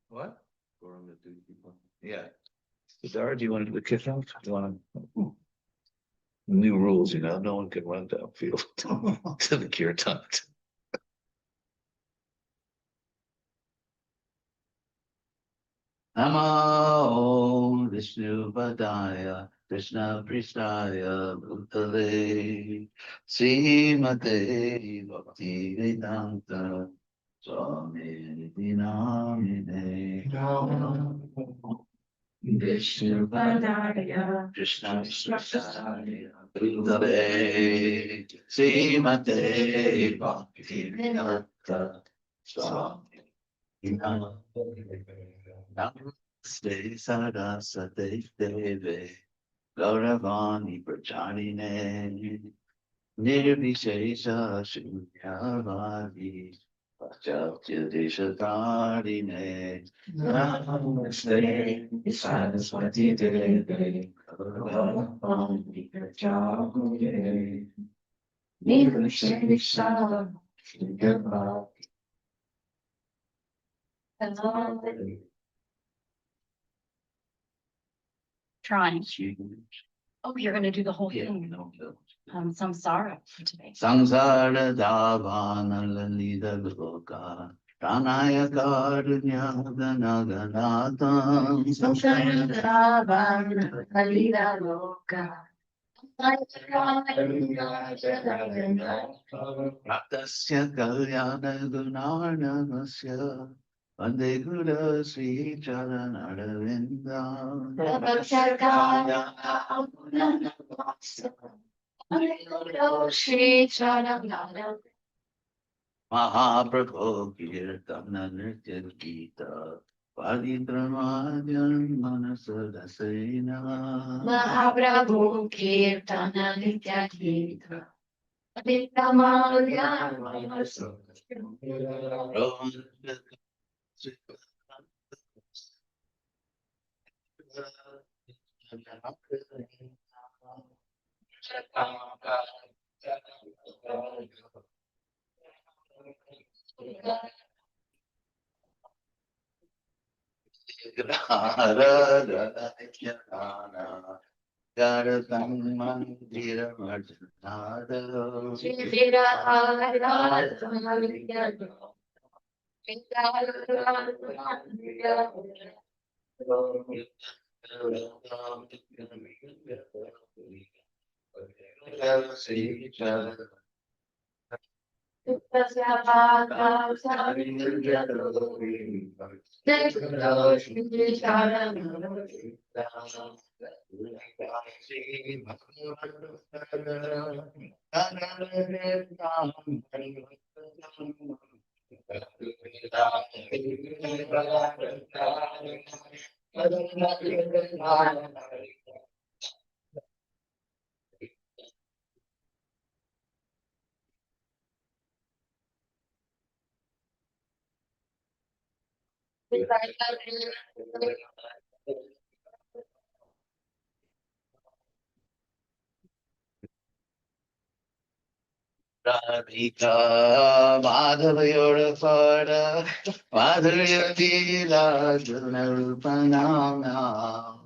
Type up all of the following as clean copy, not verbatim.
What? Gauranga do people. Yeah. Zara, do you want to do the kick out? Do you want to? New rules, no one can run downfield to the kirtan. Namo Vishnu Padaya Krishna Pristaya Bhutale Srimate Bhakti Vedanta Swami Namine Vishnu Padaya Krishna Pristaya Bhutale Srimate Bhakti Vedanta Swami Namaste Sarasate Deve Gauravani Pracharine Nirvishesha Shunyavadi Pachatyadeshatarine Namaste Saraswati Deve Gauravani Pracharine Nirvishesha Shunyavadi. Trying. Oh, you're going to do the whole thing. Samsara for today. Samsara Davana Lalita Loka Pranaya Karunya Ganaganatam Samsara Davana Lalita Loka Raptasya Kalyana Gunarnamasya Vande Guru Sri Charanaravinda Mahaprabhu Kirtana Nritya Gita Paritramadyan Manasarasena Mahaprabhu Kirtana Nitya Gita Paritramadyan Radhika Madhavayora Pada Madhurya Tila Junarupanama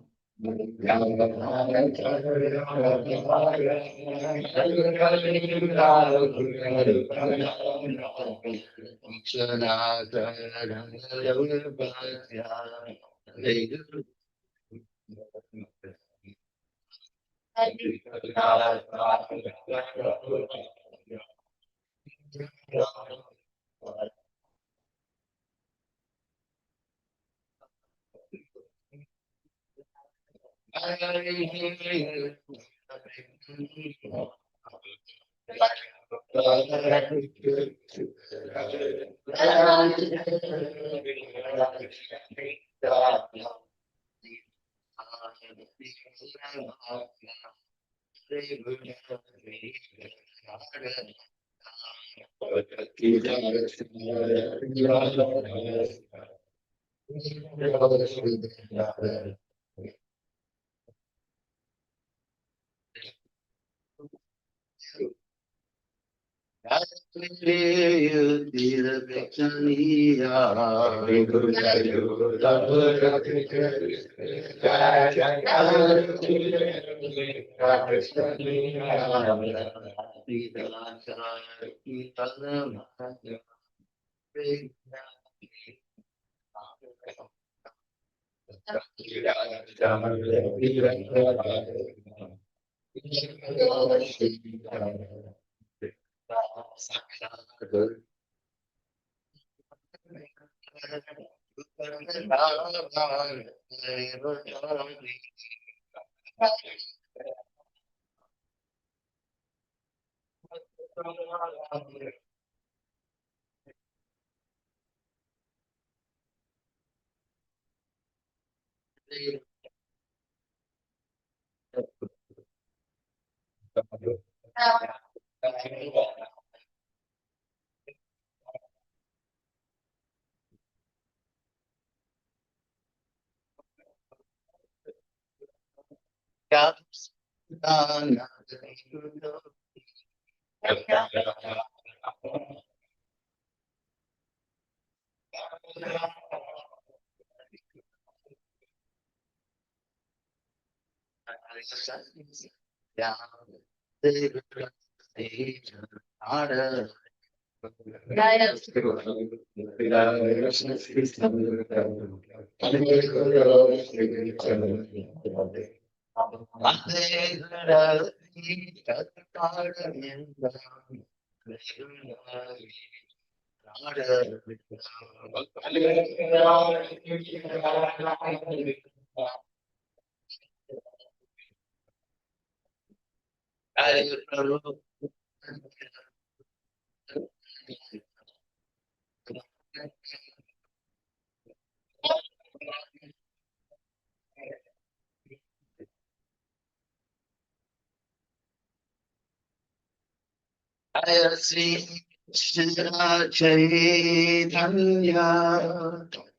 Sri Krishna Chaitanya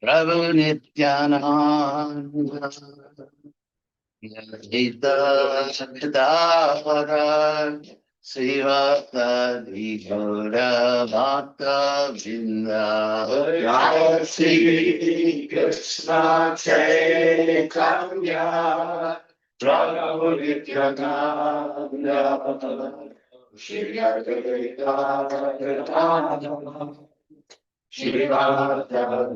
Prabhu Nityananda Yadita Sakdara Srivata Gaura Bhakta Vrinda Sri Krishna Chaitanya Prabhu Nityananda Shri Advaita Shri Radha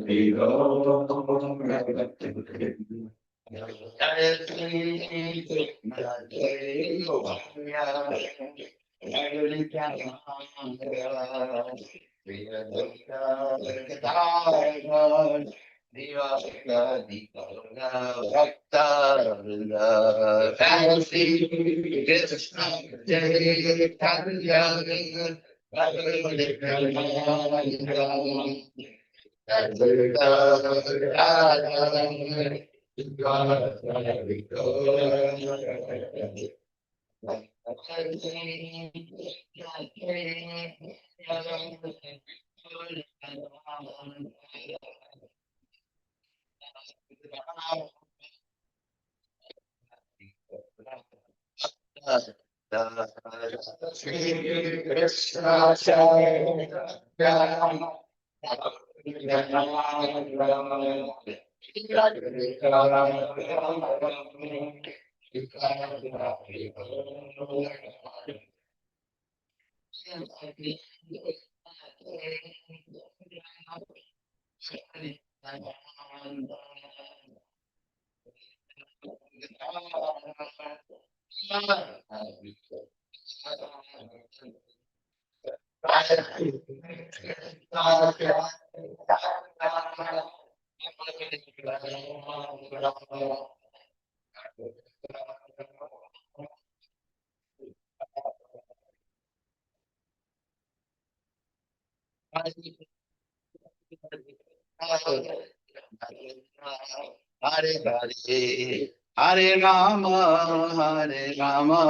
Hare Hare Hare Rama Hare Rama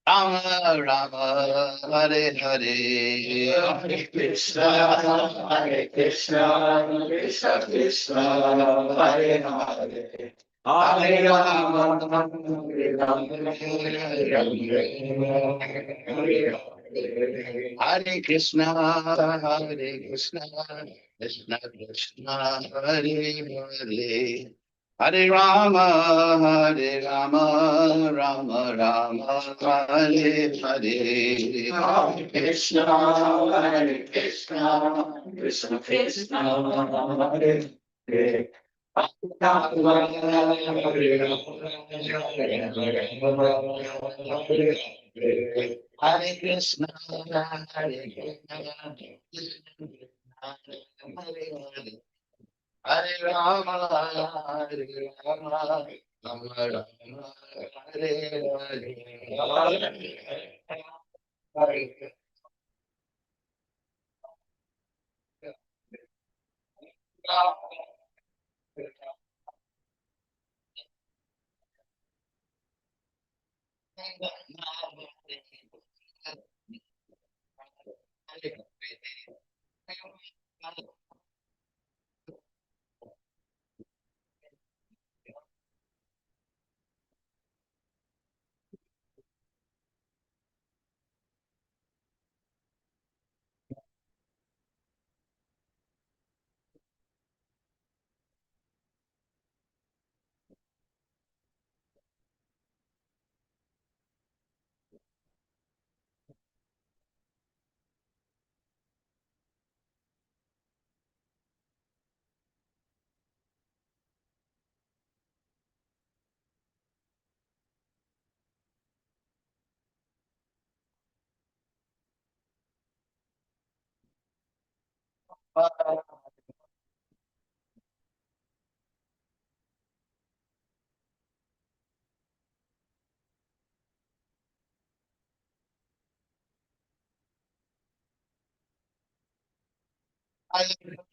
Rama Rama Hare Hare Hare Krishna Krishna Krishna Hare Hare Hare Rama Hare Rama Rama Rama Hare Hare Hare Krishna, Krishna Krishna, Hare Hare. Hare Rama, Rama Rama, Hare Hare. Hare Krishna, Krishna Krishna, Hare Hare. Hare Krishna, Hare Krishna, Hare Hare. Hare Rama, Rama Rama, Hare Hare.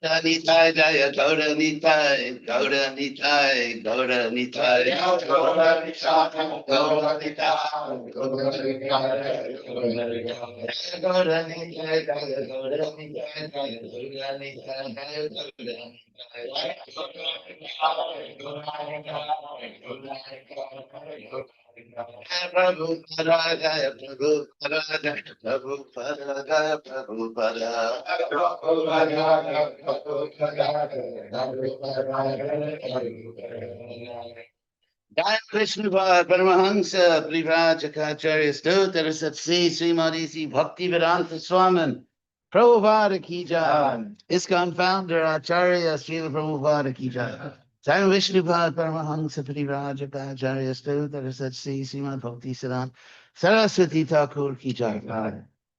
Gauranitai Jaya Gauranitai Gauranitai Gauranitai Prabhu Paragaya Prabhu Paragaya Prabhu Paragaya Prabhu Paragaya. Jai Krishna Paramahansa Privrajacharya Stotra Satsi Srimati Sri Bhakti Vedanta Swamin Prabhupada Ki Jai. ISKCON founder Acharya Srila Prabhupada Ki Jai. Jai Vishnu Paramahansa Privrajacharya Stotra Satsi Srimati Bhakti Siddhanta Saraswati Thakur Ki Jai.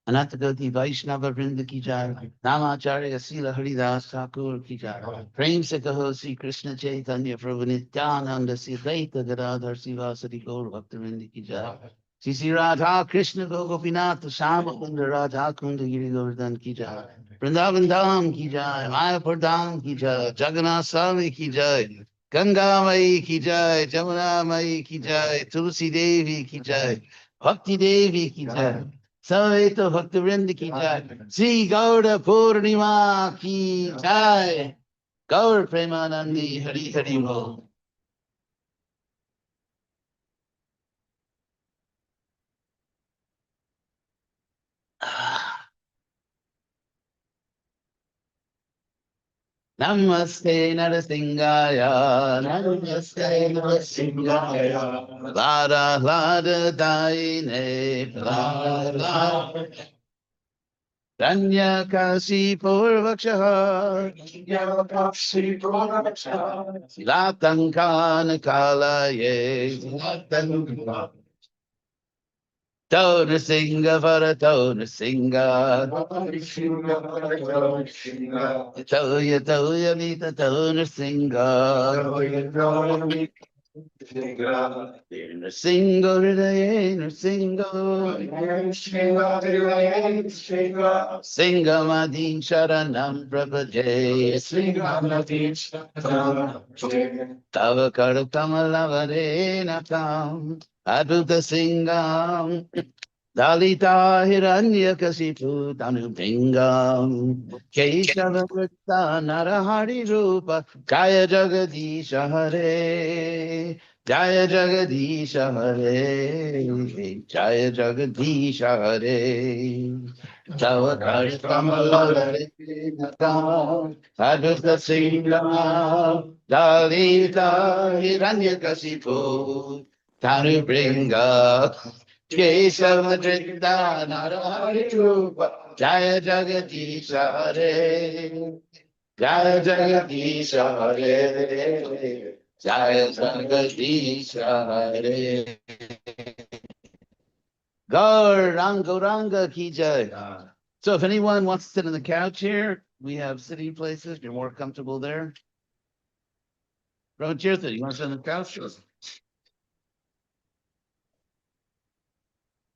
Anatagati Vaishnava Vrinda Ki Jai. Namacharya Sila Haridas Thakur Ki Jai. Prem se kaho Sri Krishna Chaitanya Prabhu Nityananda Sri Advaita Gadadhar Sivasati Gaur Bhaktivinoda Ki Jai. Sri Radha Krishna Gopinath Shama Kunda Radha Kunda Giri Govardhan Ki Jai. Vrindavan Dham Ki Jai. Mayapur Dham Ki Jai. Jagannath Swami Ki Jai. Ganga Mai Ki Jai. Jamuna Mai Ki Jai. Tulsi Devi Ki Jai. Bhakti Devi Ki Jai. Saveto Bhaktivinoda Ki Jai. Sri Gaura Purnima Ki Jai. Gaur Premanandi Hari Hari Bol. Namaste Narasingaya, Namaste Narasingaya, Lada Lada Daine, Lada Lada Ranya Kasi Purvakshaha, Latankana Kalaye, Tona Singa Vara Tona Singa, Toya Vita Tona Singa. Single Hridaye Single Singamadi Sharanam Prabhaje Tava Karakamalavare Nakam Adhuta Singam Dalita Hiranya Kasipu Tanupingam Keshava Vrita Narahari Rupa Kaya Jagadisha Hare Jaya Jagadisha Hare, Jaya Jagadisha Hare. Javakari Kamalare Nakama, Adhusta Singama, Dalita Hiranyakasipu, Tanu Bringa, Kesava Drita Narahari Trupa, Jaya Jagadisha Hare, Jaya Jagadisha Hare, Jaya Jagadisha Hare. Gauranga ki jai. So if anyone wants to sit on the couch here, we have sitting places. You're more comfortable there. Brahmacharya, you want to sit on the couch?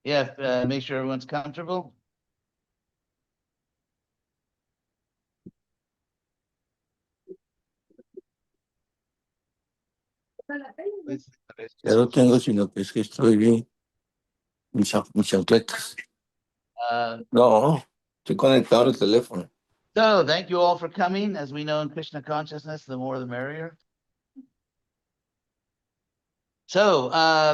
Yeah, make sure everyone's comfortable. Ya lo tengo, sino que es que estoy bien. Mis chancletas. No, estoy conectado al teléfono. So thank you all for coming. As we know in Krishna consciousness, the more the merrier. So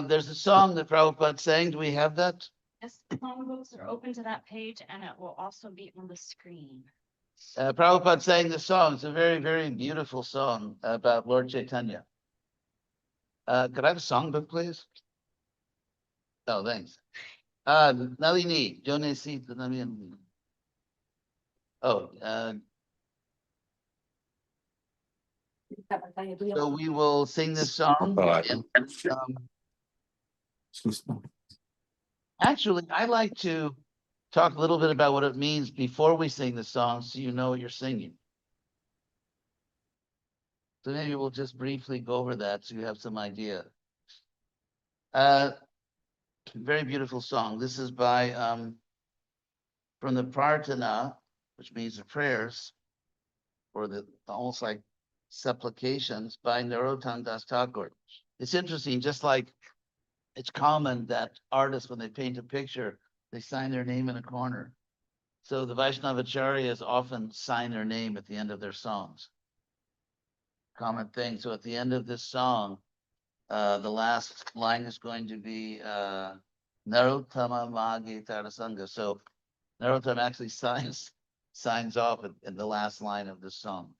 there's a song that Prabhupada sang. Do we have that? Yes, the songbooks are open to that page and it will also be on the screen. Prabhupada sang the song. It's a very, very beautiful song about Lord Chaitanya. Could I have a songbook, please? Oh, thanks. Nalini, yo necesito también. Oh, so we will sing this song. And, actually, I like to talk a little bit about what it means before we sing the song so you know what you're singing. So maybe we'll just briefly go over that so you have some idea. Very beautiful song. This is by from the Prarthana, which means the prayers, or the almost like supplications by Narottam Das Thakur. It's interesting, just like it's common that artists, when they paint a picture, they sign their name in a corner. So the Vaishnavacharyas often sign their name at the end of their songs. Common thing. So at the end of this song, the last line is going to be Narottama Magi Tarasanga. So Narottam actually signs off in the last line of this song.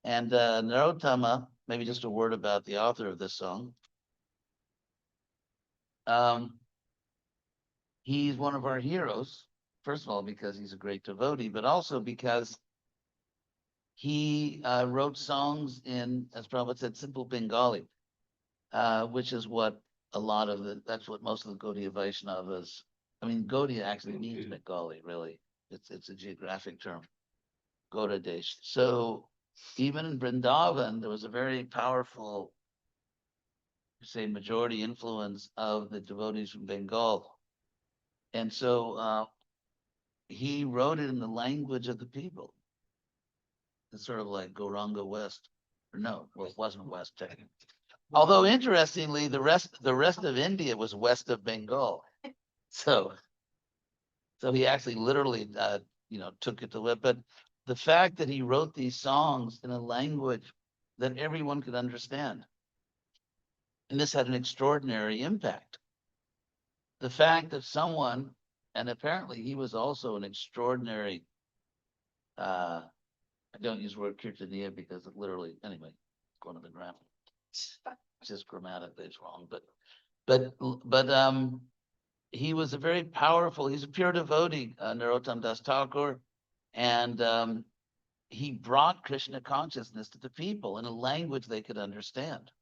And Narottama, maybe just a word about the author of this song. He's one of our heroes, first of all, because he's a great devotee, but also because he wrote songs in, as Prabhupada said, simple Bengali, which is what that's what most of the Gaudiya Vaishnavas, I mean, Gaudiya actually means Bengali, really. It's a geographic term, Gauda Desh. So even in Vrindavan, there was a very powerful, say, majority influence of the devotees from Bengal. And so he wrote it in the language of the people. It's sort of like Gauranga West, or no, well, it wasn't West technically. Although interestingly, the rest of India was west of Bengal. So he actually literally, took it to live. But the fact that he wrote these songs in a language that everyone could understand, and this had an extraordinary impact. The fact that someone, and apparently he was also an extraordinary, I don't use the word kirtaniya because it literally, anyway, it's going to the grammar. Just grammatically it's wrong, but he was a very powerful, he's a pure devotee, Narottam Das Thakur, and he brought Krishna consciousness to the people in a language they could understand.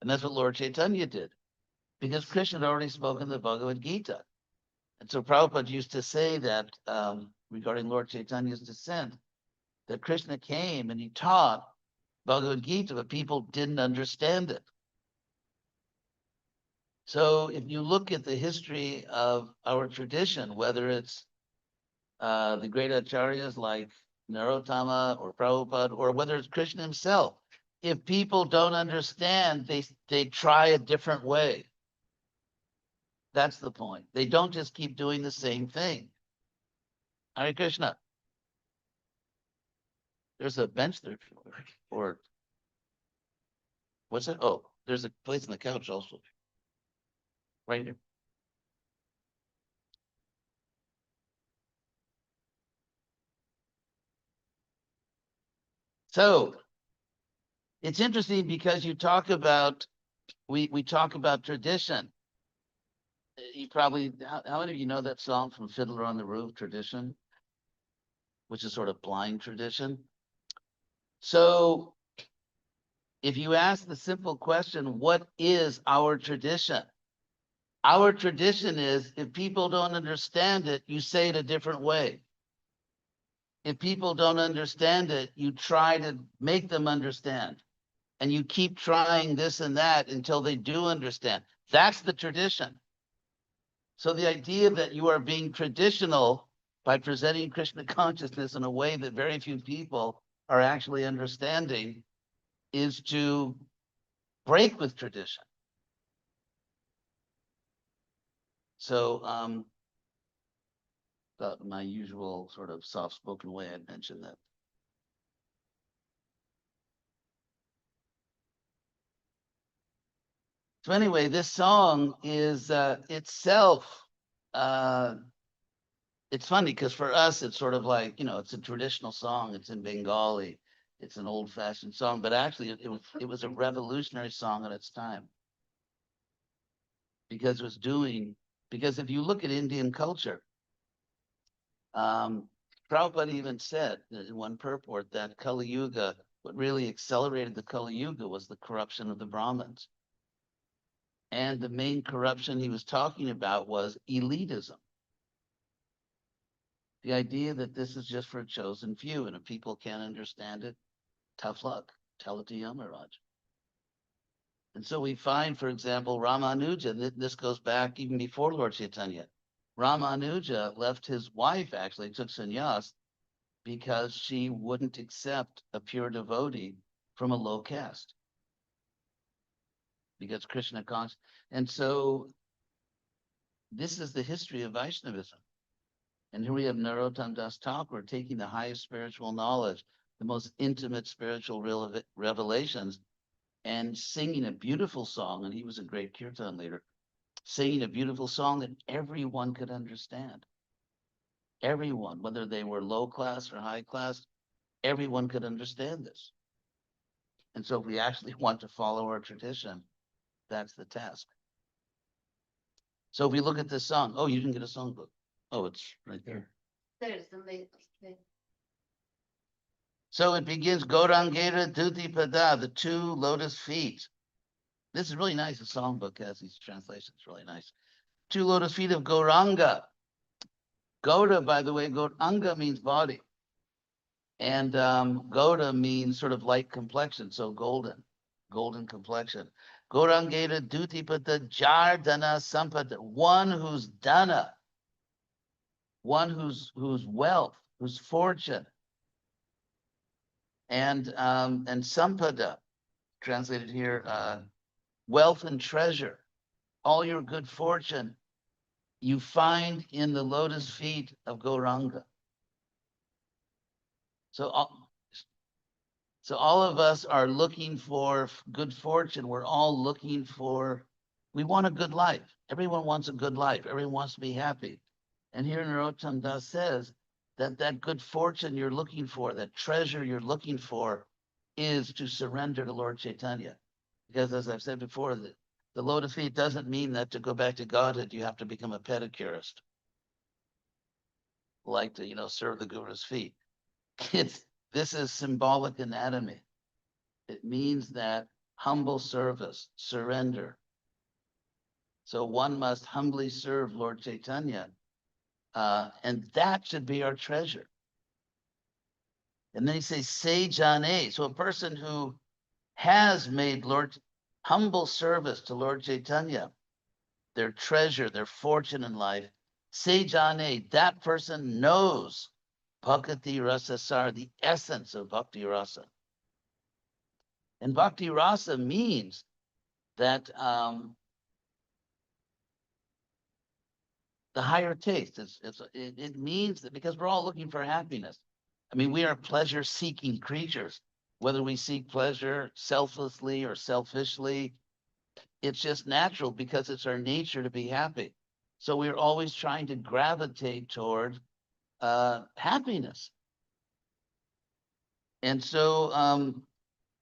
And that's what Lord Chaitanya did, because Krishna had already spoken the Bhagavad Gita. And so Prabhupada used to say that regarding Lord Chaitanya's descent, that Krishna came and he taught Bhagavad Gita, but people didn't understand it. So if you look at the history of our tradition, whether it's the great acharyas like Narottama or Prabhupada, or whether it's Krishna himself, if people don't understand, they try a different way. That's the point. They don't just keep doing the same thing. Hare Krishna. There's a bench there for What's it? Oh, there's a place on the couch also. Right here. So it's interesting because you talk about, we talk about tradition. You probably, how many of you know that song from Fiddler on the Roof, Tradition? Which is sort of blind tradition. So if you ask the simple question, what is our tradition? Our tradition is, if people don't understand it, you say it a different way. If people don't understand it, you try to make them understand. And you keep trying this and that until they do understand. That's the tradition. So the idea that you are being traditional by presenting Krishna consciousness in a way that very few people are actually understanding is to break with tradition. So my usual sort of soft-spoken way, I mentioned that. So anyway, this song is itself, it's funny because for us, it's sort of like, you know, it's a traditional song. It's in Bengali. It's an old-fashioned song, but actually it was a revolutionary song at its time. Because it was doing, because if you look at Indian culture, Prabhupada even said in one purport that Kali Yuga, what really accelerated the Kali Yuga was the corruption of the Brahmins. And the main corruption he was talking about was elitism. The idea that this is just for a chosen few, and if people can't understand it, tough luck, tell it to Yamaraj. And so we find, for example, Ramanuja, this goes back even before Lord Chaitanya. Ramanuja left his wife, actually took sannyas, because she wouldn't accept a pure devotee from a low caste. Because Krishna conscious. And so this is the history of Vaishnavism. And here we have Narottam Das Thakur taking the highest spiritual knowledge, the most intimate spiritual revelations, and singing a beautiful song. And he was a great kirtan leader, singing a beautiful song that everyone could understand. Everyone, whether they were low class or high class, everyone could understand this. And so if we actually want to follow our tradition, that's the task. So if we look at this song, oh, you didn't get a songbook. Oh, it's right there. There's the latest. So it begins, Gauranga Duti Pada, the 2 lotus feet. This is really nice. The songbook has these translations, really nice. 2 lotus feet of Gauranga. Gaura, by the way, Gauranga means body. And Gaura means sort of light complexion, so golden complexion. Gaurangeta Dutipata Jardana Sampada, one who's dana, one whose wealth, whose fortune, and Sampada, translated here, wealth and treasure, all your good fortune, you find in the lotus feet of Gauranga. So all of us are looking for good fortune. We're all looking for, we want a good life. Everyone wants a good life. Everyone wants to be happy. And here Narottam Das says that good fortune you're looking for, that treasure you're looking for, is to surrender to Lord Chaitanya. Because as I've said before, the lotus feet doesn't mean that to go back to Godhead, you have to become a pedicurist. Like to, you know, serve the Guru's feet. This is symbolic anatomy. It means that humble service, surrender. So one must humbly serve Lord Chaitanya, and that should be our treasure. And then he says, "Say Jane." So a person who has made humble service to Lord Chaitanya, their treasure, their fortune in life, "Say Jane," that person knows bhakti rasa sar, the essence of bhakti rasa. And bhakti rasa means that the higher taste. It means that because we're all looking for happiness. I mean, we are pleasure-seeking creatures. whether we seek pleasure selflessly or selfishly. It's just natural because it's our nature to be happy. So we're always trying to gravitate toward happiness. And so,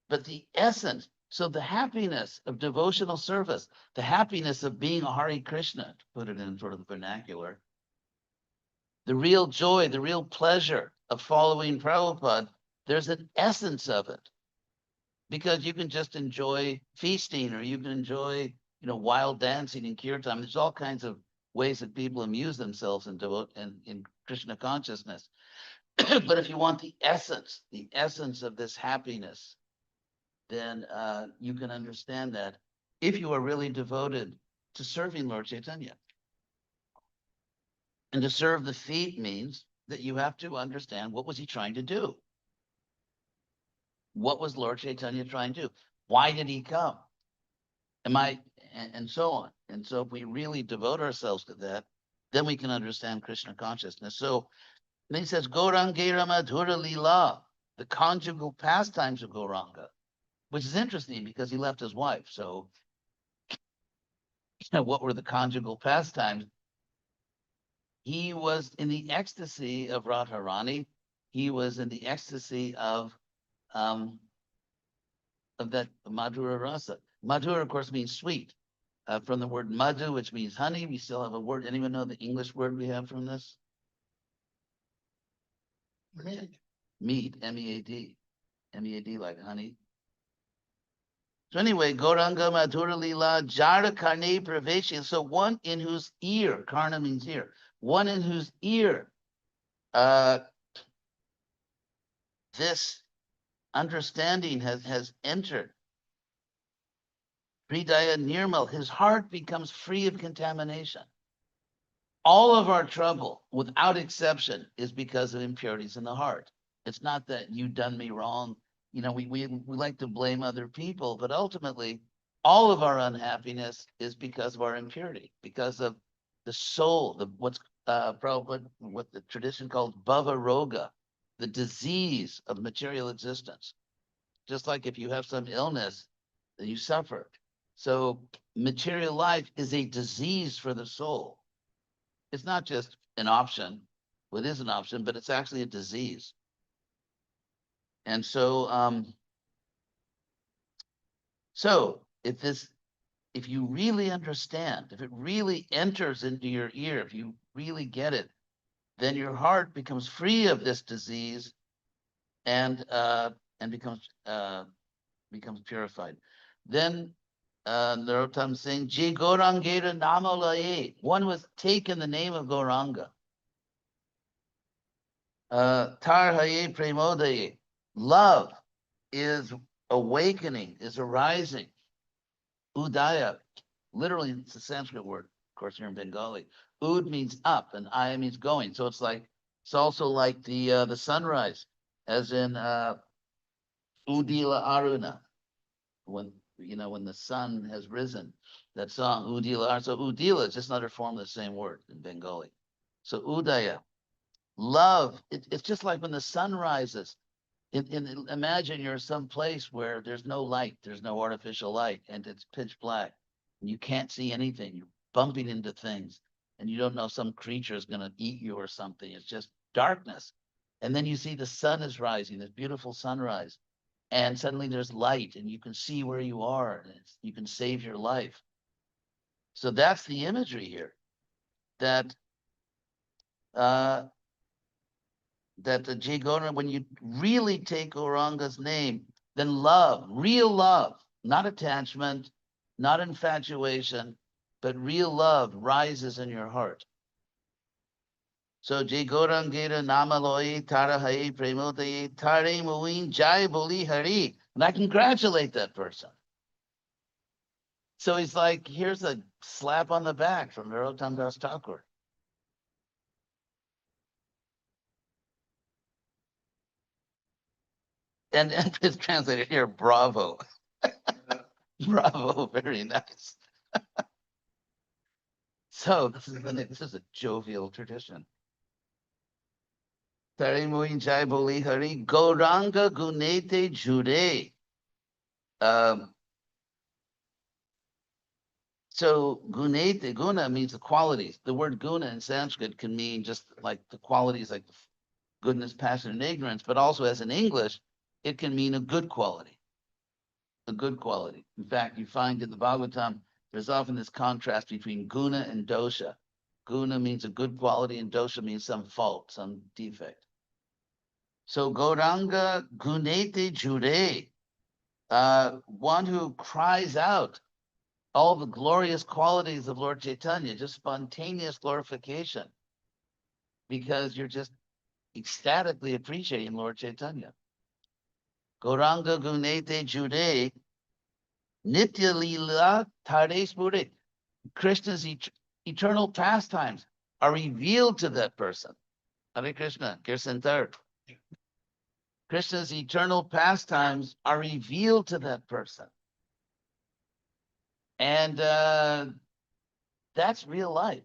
but the essence, so the happiness of devotional service, the happiness of being a Hare Krishna, to put it in sort of the vernacular, the real joy, the real pleasure of following Prabhupada, there's an essence of it. Because you can just enjoy feasting, or you can enjoy, wild dancing in kirtan. There's all kinds of ways that people amuse themselves in Krishna consciousness. But if you want the essence of this happiness, then you can understand that if you are really devoted to serving Lord Chaitanya. And to serve the feet means that you have to understand, what was he trying to do? What was Lord Chaitanya trying to do? Why did he come? And so on. And so if we really devote ourselves to that, then we can understand Krishna consciousness. So then he says, Gauranga Madhura Lila, the conjugal pastimes of Gauranga, which is interesting because he left his wife. So what were the conjugal pastimes? He was in the ecstasy of Radharani. He was in the ecstasy of that Madhura rasa. Madhura, of course, means sweet. From the word madhu, which means honey. We still have a word. Anyone know the English word we have from this? Mead, M-E-A-D. M-E-A-D, like honey. So anyway, Gauranga Madhura Lila, Jara Karne Praveshi. So one in whose ear, Karna means ear, one in whose ear this understanding has entered. Hridaya Nirmal, his heart becomes free of contamination. All of our trouble, without exception, is because of impurities in the heart. It's not that you've done me wrong. We like to blame other people, but ultimately, all of our unhappiness is because of our impurity, because of the soul, what the tradition calls bhava roga, the disease of material existence. Just like if you have some illness, then you suffer. So material life is a disease for the soul. It's not just an option. Well, it is an option, but it's actually a disease. And so, if you really understand, if it really enters into your ear, if you really get it, then your heart becomes free of this disease and becomes purified. Then Narottam saying, Ji Gaurangera Namalaye, one was taken the name of Gauranga. Tar Haye Premodaye, love is awakening, is arising. Udaya, literally it's a Sanskrit word, of course here in Bengali. Ud means up and Aya means going. So it's also like the sunrise, as in Udila Aruna, when the sun has risen. That song, Udila. So Udila is just another form of the same word in Bengali. So Udaya, love, it's just like when the sun rises. Imagine you're someplace where there's no light, there's no artificial light, and it's pitch black, and you can't see anything. You're bumping into things, and you don't know some creature is going to eat you or something. It's just darkness. And then you see the sun is rising, this beautiful sunrise, and suddenly there's light, and you can see where you are, and you can save your life. So that's the imagery here, that the J. Gauranga, when you really take Gauranga's name, then love, real love, not attachment, not infatuation, but real love rises in your heart. So J. Gaurangera Namaloi Tarahai Premodaye Tare Muin Jai Boli Hari. And I congratulate that person. So he's like, here's a slap on the back from Narottam Das Thakur. And it's translated here, bravo. Bravo, very nice. So this is a jovial tradition. Tare Mohin Jai Boli Hari Gauranga Gunete Jure. So gunete, guna means the qualities. The word guna in Sanskrit can mean just like the qualities, like goodness, passion, and ignorance, but also as in English, it can mean a good quality. A good quality. In fact, you find in the Bhagavatam, there's often this contrast between guna and dosha. Guna means a good quality, and dosha means some fault, some defect. So Gauranga gunete jure, one who cries out all the glorious qualities of Lord Chaitanya, just spontaneous glorification, because you're just ecstatically appreciating Lord Chaitanya. Gauranga gunete jure, nitya lila tare spure. Krishna's eternal pastimes are revealed to that person. Hare Krishna, Kirtan third. Krishna's eternal pastimes are revealed to that person. And that's real life.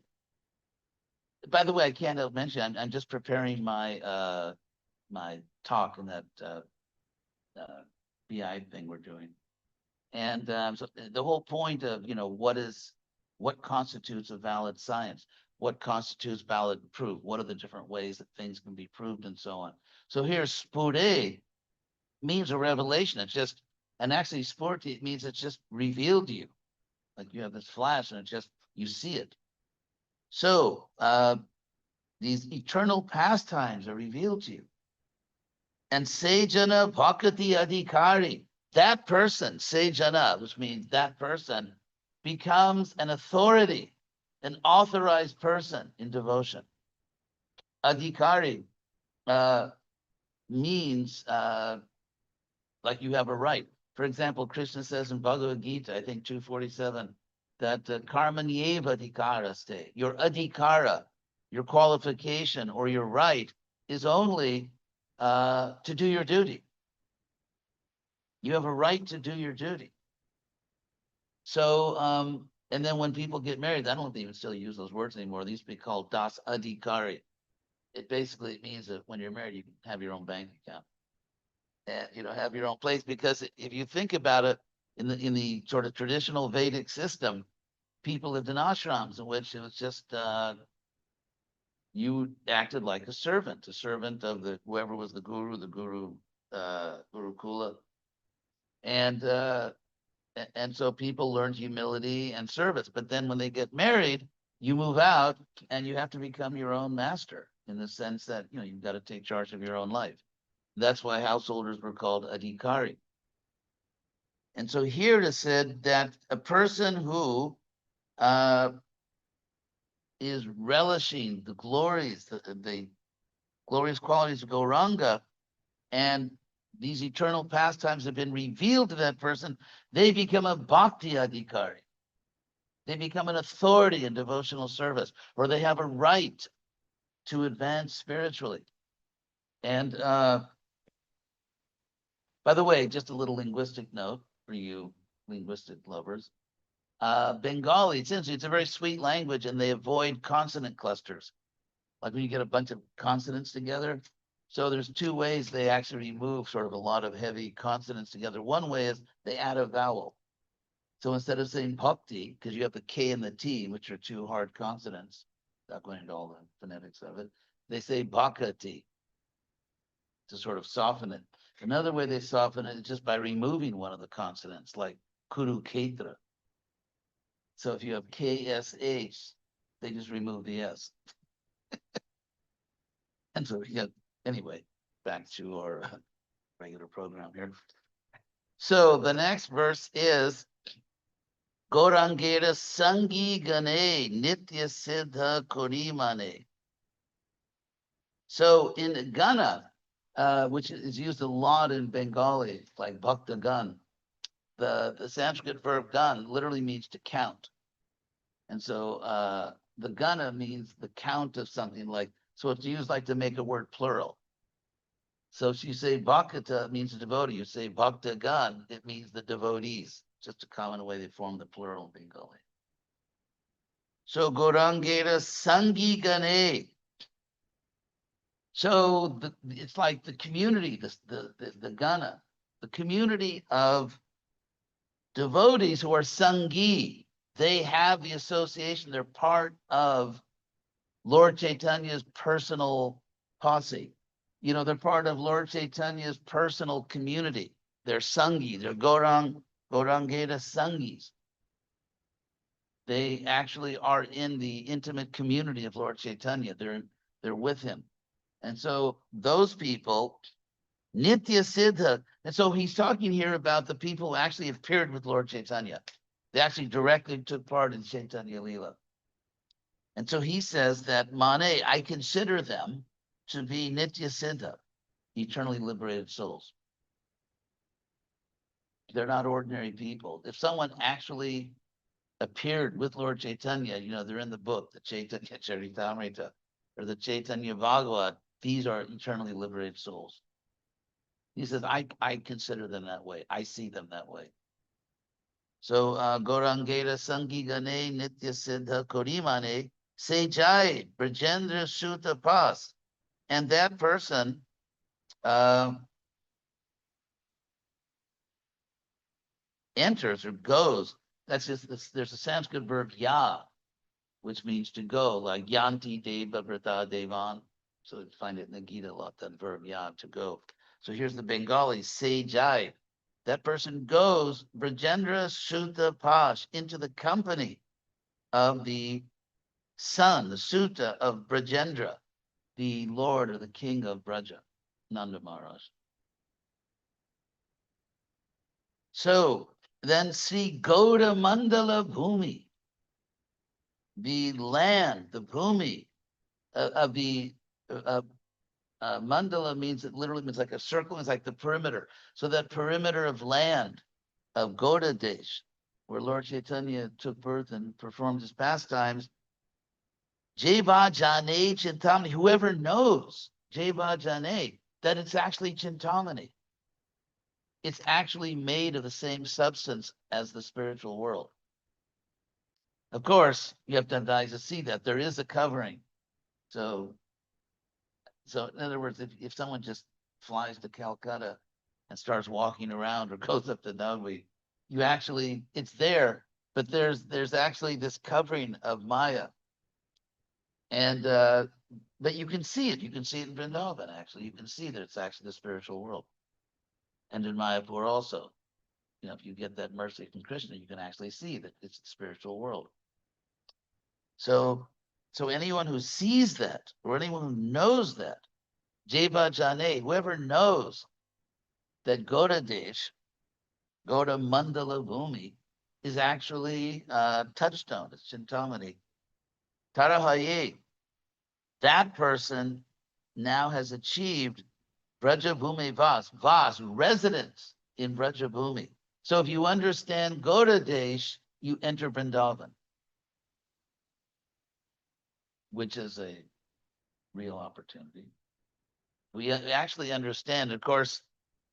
By the way, I can't help mention, I'm just preparing my my talk in that BI thing we're doing. And so the whole point of, what constitutes a valid science? What constitutes valid proof? What are the different ways that things can be proved and so on? So here, spure means a revelation. It's just, and actually spurti means it's just revealed to you. Like you have this flash and it's just, you see it. So these eternal pastimes are revealed to you. And Sejana Bhakti Adhikari, that person, Sejana, which means that person, becomes an authority, an authorized person in devotion. Adhikari means like you have a right. For example, Krishna says in Bhagavad Gita, I think 247, that karmanyeva adhikaraste, your adhikara, your qualification or your right is only to do your duty. You have a right to do your duty. So, and then when people get married, I don't even still use those words anymore. These be called das adhikari. It basically means that when you're married, you can have your own bank account and, have your own place. Because if you think about it, in the sort of traditional Vedic system, people lived in ashrams in which it was just you acted like a servant of the whoever was the guru Kula, and so people learned humility and service. But then when they get married, you move out and you have to become your own master, in the sense that you've got to take charge of your own life. That's why householders were called adhikari. And so here it is said that a person who is relishing the glories, the glorious qualities of Gauranga, and these eternal pastimes have been revealed to that person, they become a bhakti adhikari. They become an authority in devotional service, or they have a right to advance spiritually. And by the way, just a little linguistic note for you linguistic lovers. Bengali, it's a very sweet language, and they avoid consonant clusters. Like when you get a bunch of consonants together. So there's two ways they actually remove sort of a lot of heavy consonants together. One way is they add a vowel. So instead of saying bhakti, because you have the K and the T, which are two hard consonants, not going into all the phonetics of it, they say bhakati to sort of soften it. Another way they soften it is just by removing one of the consonants, like Kurukshetra. So if you have KSH, they just remove the S. And so we got, anyway, back to our regular program here. So the next verse is Gaurangera Sangi Gane Nitya Siddha Korimane. So in Gana, which is used a lot in Bengali, like Bhakta Gan, the Sanskrit verb gan literally means to count. And so the Gana means the count of something, like, so it's used like to make a word plural. So if you say Bhakta means a devotee, you say Bhakta Gan, it means the devotees. Just a common way they form the plural in Bengali. So Gaurangera Sangi Gane. So it's like the community, the Gana, the community of devotees who are Sangi. They have the association. They're part of Lord Chaitanya's personal posse. You know, they're part of Lord Chaitanya's personal community. They're Sangi. They're Gaurangeta Sangis. They actually are in the intimate community of Lord Chaitanya. They're with him. And so those people, Nitya Siddha, and so he's talking here about the people who actually appeared with Lord Chaitanya. They actually directly took part in Chaitanya Leela. And so he says that Mane, I consider them to be Nitya Siddha, eternally liberated souls. They're not ordinary people. If someone actually appeared with Lord Chaitanya, you know, they're in the book, the Chaitanya Charitamrita or the Chaitanya Bhagavat, these are eternally liberated souls. He says, I consider them that way. I see them that way. So Gaurangeta Sangi Gane Nitya Siddha Korimane Sejai Brajendra Shuta Pas. And that person enters or goes. That's just there's a Sanskrit verb ya, which means to go, like yanti deva vrata devan. So you find it in the Gita a lot, that verb ya, to go. So here's the Bengali, sejai. That person goes, Brajendra Sutta Pash, into the company of the son, the Sutta of Brajendra, the Lord or the King of Braja, Nanda Maharaj. So then see Gauda Mandala Bhumi, the land, the Bhumi of the mandala means, it literally means like a circle, it's like the perimeter. So that perimeter of land of Gauda Desh, where Lord Chaitanya took birth and performed his pastimes, Jeva Jane Chintamani, whoever knows, Jeva Jane, that it's actually Chintamani. It's actually made of the same substance as the spiritual world. Of course, you have to have eyes to see that there is a covering. So in other words, if someone just flies to Calcutta and starts walking around or goes up to Nagvi, you actually, it's there, but there's actually this covering of Maya. And but you can see it. You can see it in Vrindavan, actually. You can see that it's actually the spiritual world. And in Mayapur also. You know, if you get that mercy from Krishna, you can actually see that it's the spiritual world. So anyone who sees that, or anyone who knows that, Jeva Jane, whoever knows that Gauda Desh, Gauda Mandala Bhumi, is actually touchstone, it's Chintamani. Tarahaye, that person now has achieved Brajabhumi Vas, residence in Brajabhumi. So if you understand Gauda Desh, you enter Vrindavan, which is a real opportunity. We actually understand, of course,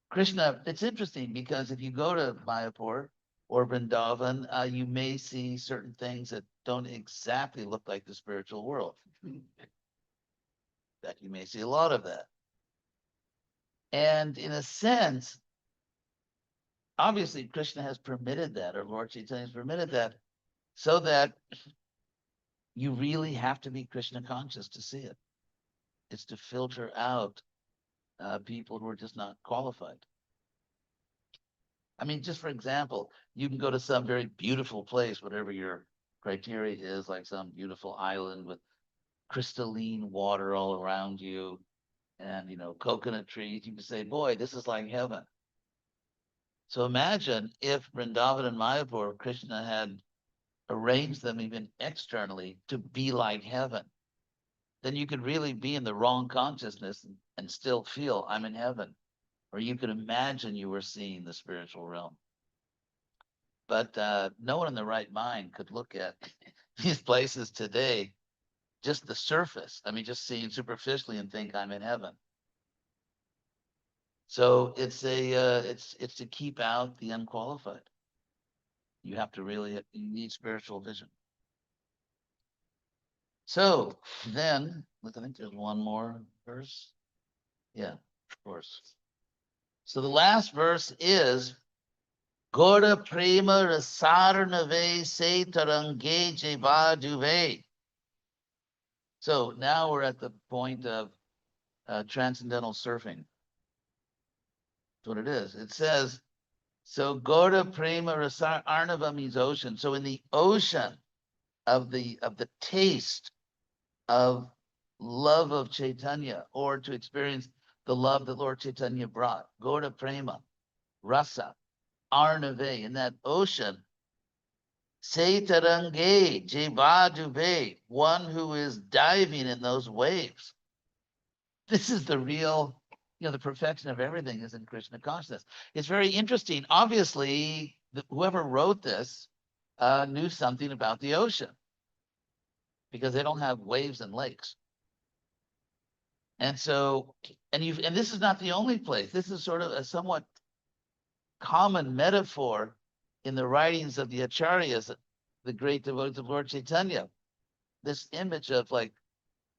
Krishna, it's interesting because if you go to Mayapur or Vrindavan, you may see certain things that don't exactly look like the spiritual world. That you may see a lot of that. And in a sense, obviously Krishna has permitted that, or Lord Chaitanya has permitted that, so that you really have to be Krishna conscious to see it. It's to filter out people who are just not qualified. I mean, just for example, you can go to some very beautiful place, whatever your criteria is, like some beautiful island with crystalline water all around you and, you know, coconut trees. You can say, boy, this is like heaven. So imagine if Vrindavan and Mayapur, Krishna had arranged them even externally to be like heaven. Then you could really be in the wrong consciousness and still feel I'm in heaven. Or you could imagine you were seeing the spiritual realm. But no one in the right mind could look at these places today, just the surface. I mean, just seeing superficially and think I'm in heaven. So it's to keep out the unqualified. You have to really, you need spiritual vision. So then, look, I think there's one more verse. Yeah, of course. So the last verse is Gaura Prema Rasarnave Se Tarange Jeva Duve. So now we're at the point of transcendental surfing. That's what it is. It says, so Gaura Prema Rasar Arnava means ocean. So in the ocean of the taste of love of Chaitanya, or to experience the love that Lord Chaitanya brought, Gaura Prema, Rasa, Arnave, in that ocean, Se Tarange, Jevaduve, one who is diving in those waves. This is the real, the perfection of everything is in Krishna consciousness. It's very interesting. Obviously, whoever wrote this knew something about the ocean, because they don't have waves and lakes. And so, and this is not the only place. This is sort of a somewhat common metaphor in the writings of the acharyas, the great devotees of Lord Chaitanya. This image of like,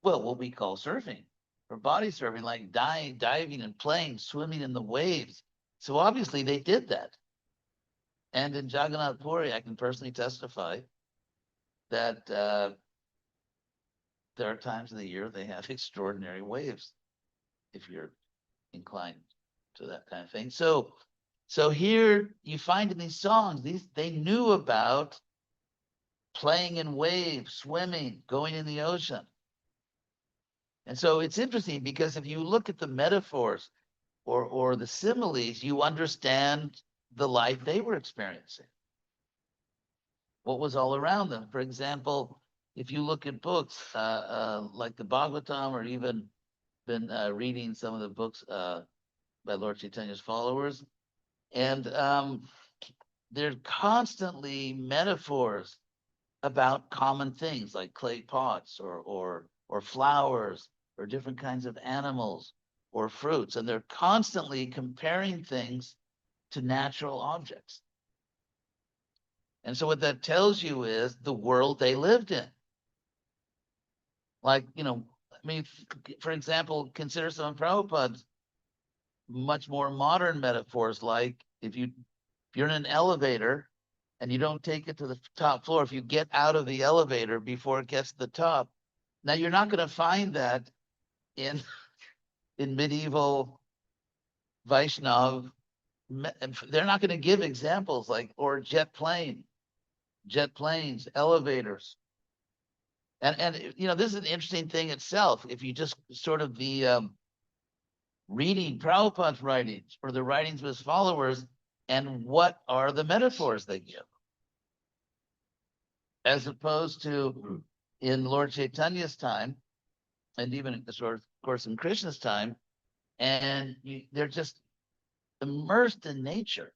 well, what we call surfing or body surfing, like diving and playing, swimming in the waves. So obviously they did that. And in Jagannath Puri, I can personally testify that there are times of the year they have extraordinary waves, if you're inclined to that kind of thing. So here you find in these songs, they knew about playing in waves, swimming, going in the ocean. And so it's interesting because if you look at the metaphors or the similes, you understand the life they were experiencing, what was all around them. For example, if you look at books like the Bhagavatam, or even been reading some of the books by Lord Chaitanya's followers, and they're constantly metaphors about common things like clay pots or flowers or different kinds of animals or fruits, and they're constantly comparing things to natural objects. And so what that tells you is the world they lived in. Like, I mean, for example, consider some of Prabhupada's much more modern metaphors, like if you're in an elevator and you don't take it to the top floor, if you get out of the elevator before it gets to the top, now you're not going to find that in medieval Vaishnav. They're not going to give examples like, or jet planes, elevators. And this is an interesting thing itself. If you just sort of the reading Prabhupada's writings or the writings of his followers, and what are the metaphors they give, as opposed to in Lord Chaitanya's time, and even of course in Krishna's time, and they're just immersed in nature.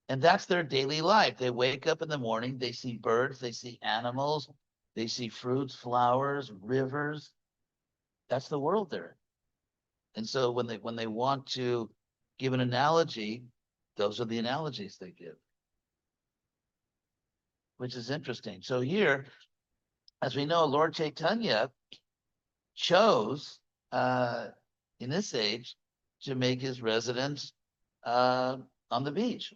And that's their daily life. They wake up in the morning, they see birds, they see animals, they see fruits, flowers, rivers. That's the world they're in. And so when they want to give an analogy, those are the analogies they give, which is interesting. So here, as we know, Lord Chaitanya chose in this age to make his residence on the beach,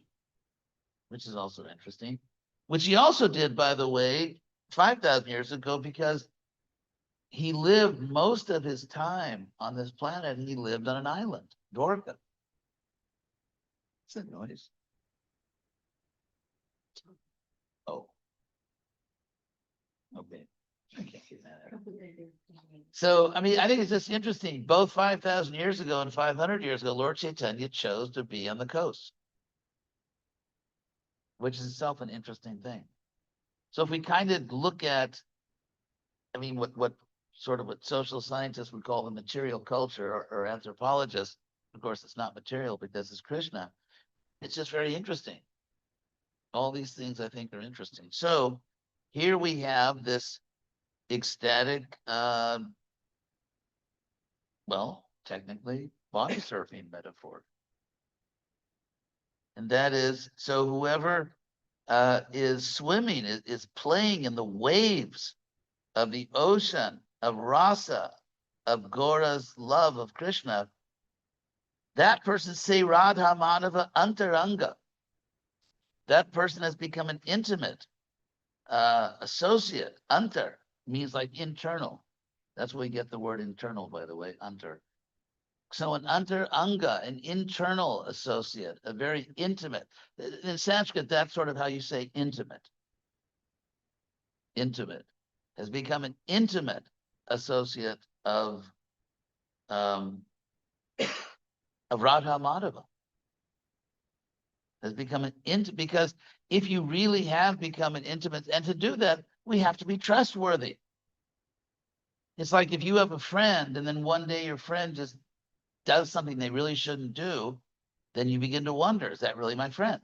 which is also interesting, which he also did, by the way, 5,000 years ago, because he lived most of his time on this planet. He lived on an island, Dwarka. What's that noise? Oh. Okay. I can't get that out. So, I mean, I think it's just interesting. Both 5,000 years ago and 500 years ago, Lord Chaitanya chose to be on the coast, which is itself an interesting thing. So if we kind of look at, I mean, what social scientists would call the material culture, or anthropologists, of course, it's not material because it's Krishna. It's just very interesting. All these things I think are interesting. So here we have this ecstatic, well, technically body surfing metaphor. And that is, so whoever is swimming, is playing in the waves of the ocean of rasa, of Gaura's love of Krishna, that person say Radha Madhava Antaranga. That person has become an intimate associate. Antar means like internal. That's where we get the word internal, by the way, antar. So an antar anga, an internal associate, a very intimate. In Sanskrit, that's sort of how you say intimate. Intimate has become an intimate associate of Radha Madhava. Has become an intimate, because if you really have become an intimate, and to do that, we have to be trustworthy. It's like if you have a friend and then one day your friend just does something they really shouldn't do, then you begin to wonder, is that really my friend?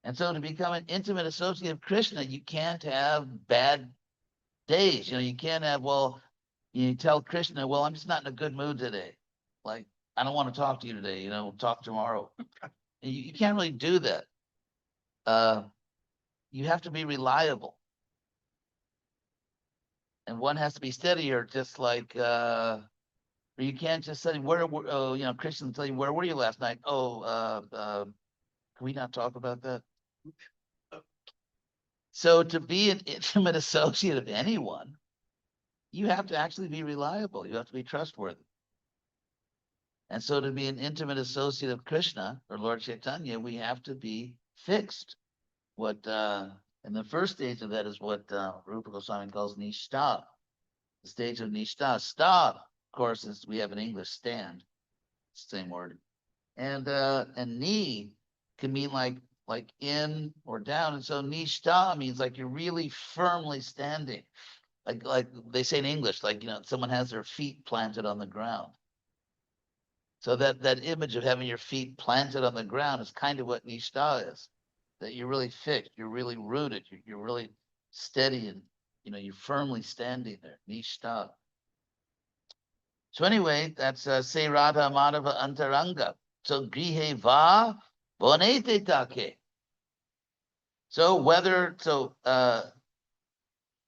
And so to become an intimate associate of Krishna, you can't have bad days. You can't have, well, you tell Krishna, well, I'm just not in a good mood today. Like, I don't want to talk to you today, we'll talk tomorrow. You can't really do that. You have to be reliable. And one has to be steadier, just like, or you can't just say, Christians tell you, where were you last night? Can we not talk about that? So to be an intimate associate of anyone, you have to actually be reliable. You have to be trustworthy. And so to be an intimate associate of Krishna or Lord Chaitanya, we have to be fixed. And the first stage of that is what Rupa Goswami calls nishta. The stage of nishta. Sta, of course, is we have in English stand. Same word. And ni can mean like in or down. And so nishta means like you're really firmly standing. Like they say in English, like someone has their feet planted on the ground. So that image of having your feet planted on the ground is kind of what nishta is. That you're really fixed, you're really rooted, you're really steady, and you're firmly standing there. Nishta. So anyway, that's Se Radha Madhava Antaranga. So grihe va bonete take. So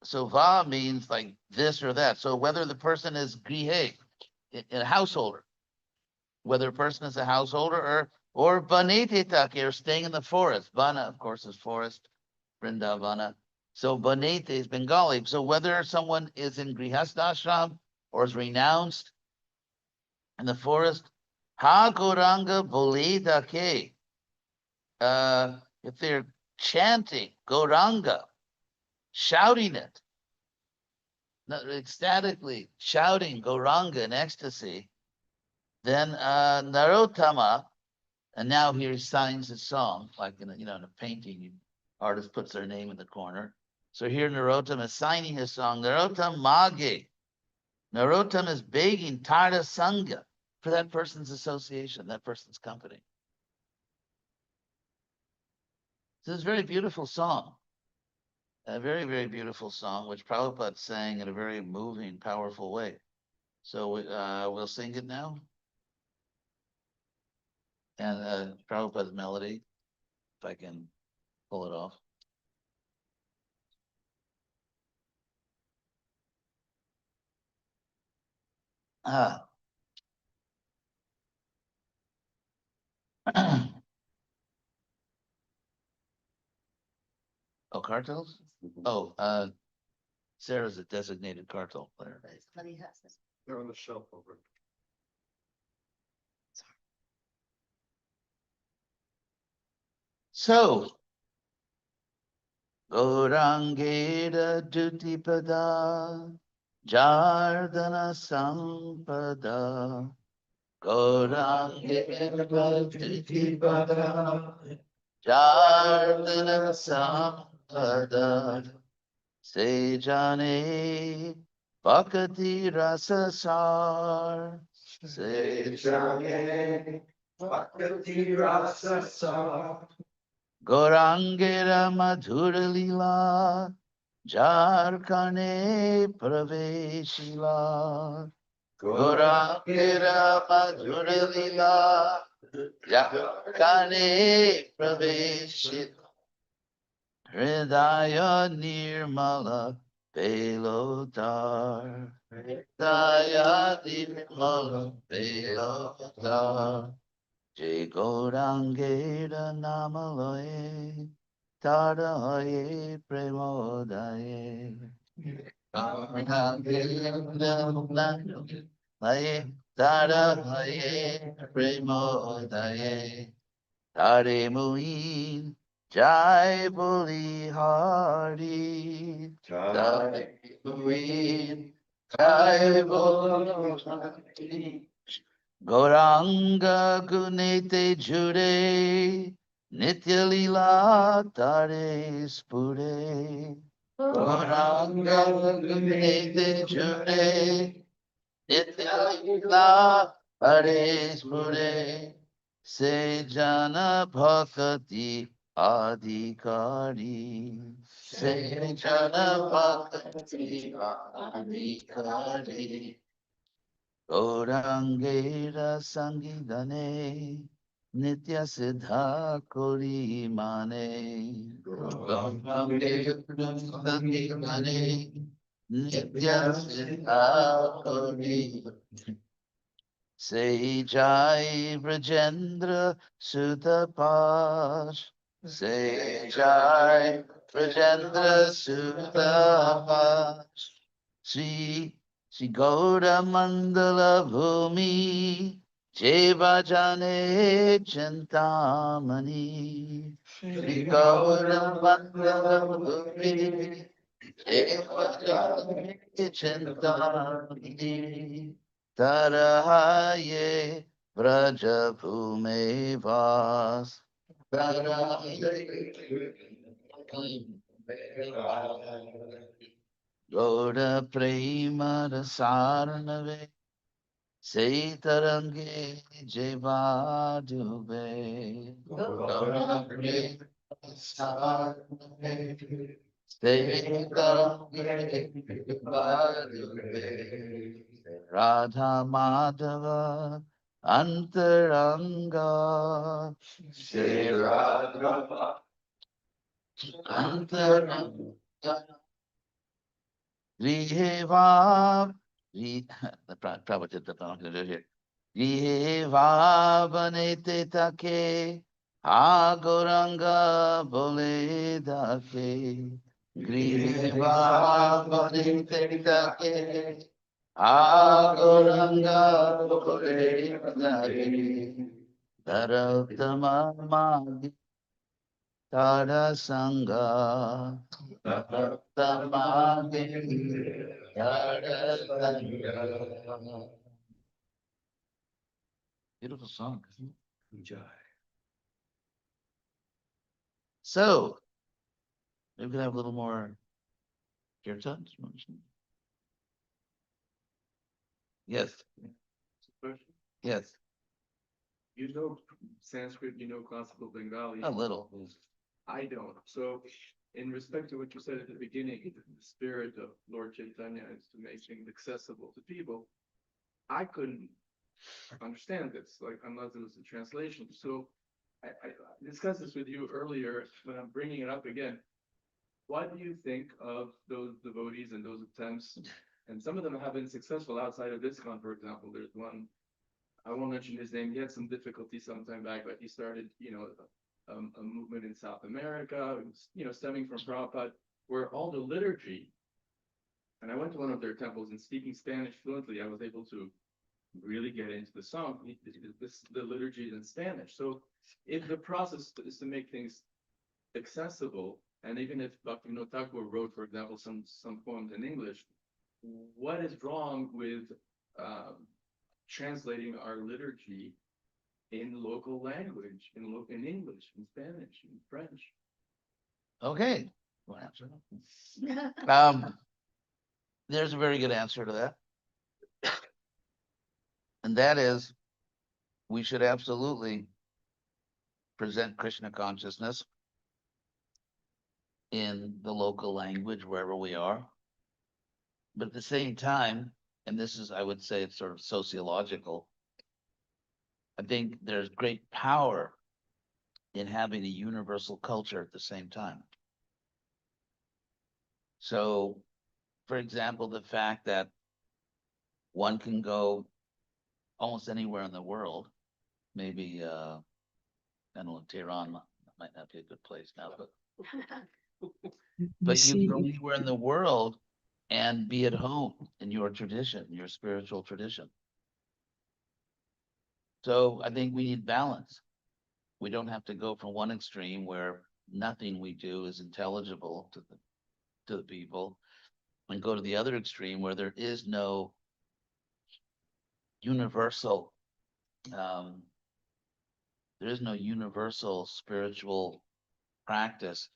so va means like this or that. So whether the person is grihe, a householder, whether a person is a householder or banete take, or staying in the forest. Vana, of course, is forest. Vrindavana. So banete is Bengali. So whether someone is in grihastashram or is renounced in the forest, ha Gauranga bolita ke. If they're chanting Gauranga, shouting it, ecstatically shouting Gauranga in ecstasy, then Narottama, and now here he signs his song, like in a painting, artist puts their name in the corner. So here Narottama is signing his song, Narottam Mage. Narottam is begging Tarda Sangha for that person's association, that person's company. So it's a very beautiful song. A very, very beautiful song, which Prabhupada sang in a very moving, powerful way. So we'll sing it now. And Prabhupada's melody, if I can pull it off. Oh, cartels? Oh, Sarah's a designated cartel player. They're on the shelf over. So, Gaurangeda Dutipada Jardana Sampada Gaurangeda Dutipada Jardana Sampada Sejane Bhakti Rasa Sar Sejane Bhakti rasa sa. Gaurangera Madhura Lila Jharkane Praveshila Gaurangera Madhura Lila Jharkane Praveshila Hridaya Nirmala Pelodar, Daya Dimala, Pelodar, Jai Gaurangera Namaloye, Tadaye Premodaye. Laye, Tadaye Premodaye. Tare Muin, Jai Boli Hari, Tare Muin, Jai Boli Hari. Gauranga Gunete Jure, Nitya Lila Tare Spure. Gauranga Gunete Jure, Nitya Lila Tare Spure. Se Jana Bhakti Adhikari, Se Jana Bhakti Adhikari. Gaurangera Sangidane, Nitya Siddha Kori Mane. Gaurangera Sangidane, Nitya Siddha Kori. Say Jai Brajendra Sutapash. Say Jai Brajendra Sutapash. Sri Gaura Mandala Bhumi Jeva Jane Chintamani. Sri Gaura Mandala Bhumi Jeva Jane Chintamani. Tarahaye Vraja Bhume Vas. Gaura Prema Rasarnave Seitarange Jeva Dube. Gaura Prema Rasarnave Seitarange Jeva Dube. Radha Madhava Antaranga Shri Radha Antaranga Griheva Prabhupada did the I'm going to do here. Griheva Banete Take Ha Gauranga Bole Dake Griheva Banete Take Agoranga Bole Dake Tarattama Magi Tada Sangha Tarattama Tada Sangha. Beautiful song. So, maybe we can have a little more kirtan. Yes, yes, You know Sanskrit, you know classical Bengali. a little. I don't. So in respect to what you said at the beginning, the spirit of Lord Chaitanya is to make things accessible to people. I couldn't understand this, like unless it was a translation. So I discussed this with you earlier, but I'm bringing it up again. What do you think of those devotees and those attempts? And some of them have been successful outside of ISKCON, for example. There's one, I won't mention his name. He had some difficulty some time back, but he started, a movement in South America, stemming from Prabhupada, where all the liturgy, and I went to one of their temples and speaking Spanish fluently, I was able to really get into the song. The liturgy is in Spanish. So if the process is to make things accessible, and even if Bhaktivinoda Thakur wrote, for example, some poems in English, what is wrong with translating our liturgy in local language, in English, in Spanish, in French? Okay. There's a very good answer to that. And that is, we should absolutely present Krishna consciousness in the local language wherever we are. But at the same time, and this is, I would say, it's sort of sociological, I think there's great power in having a universal culture at the same time. So for example, the fact that one can go almost anywhere in the world, maybe, I don't know, Tehran might not be a good place now, but you can go anywhere in the world and be at home in your tradition, your spiritual tradition. So I think we need balance. We don't have to go from one extreme where nothing we do is intelligible to the people, and go to the other extreme where there is no universal spiritual practice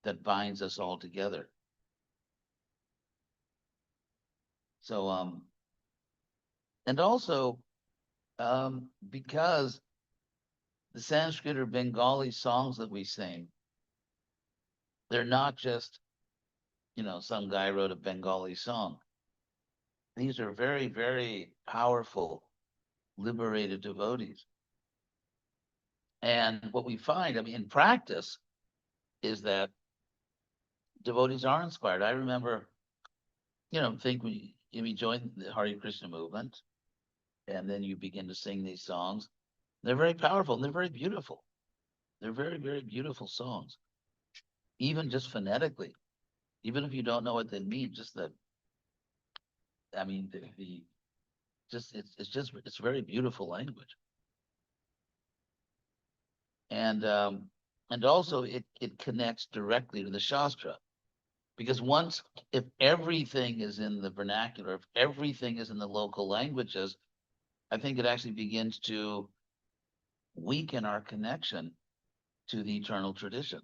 that binds us all together. So and also because the Sanskrit or Bengali songs that we sing, they're not just, some guy wrote a Bengali song. These are very, very powerful, liberated devotees. And what we find, in practice, is that devotees are inspired. I remember, think we join the Hare Krishna movement, and then you begin to sing these songs. They're very powerful and they're very beautiful. They're very, very beautiful songs, even just phonetically. Even if you don't know what they mean, just the it's very beautiful language. And also it connects directly to the Shastra. Because if everything is in the vernacular, if everything is in the local languages, I think it actually begins to weaken our connection to the eternal tradition.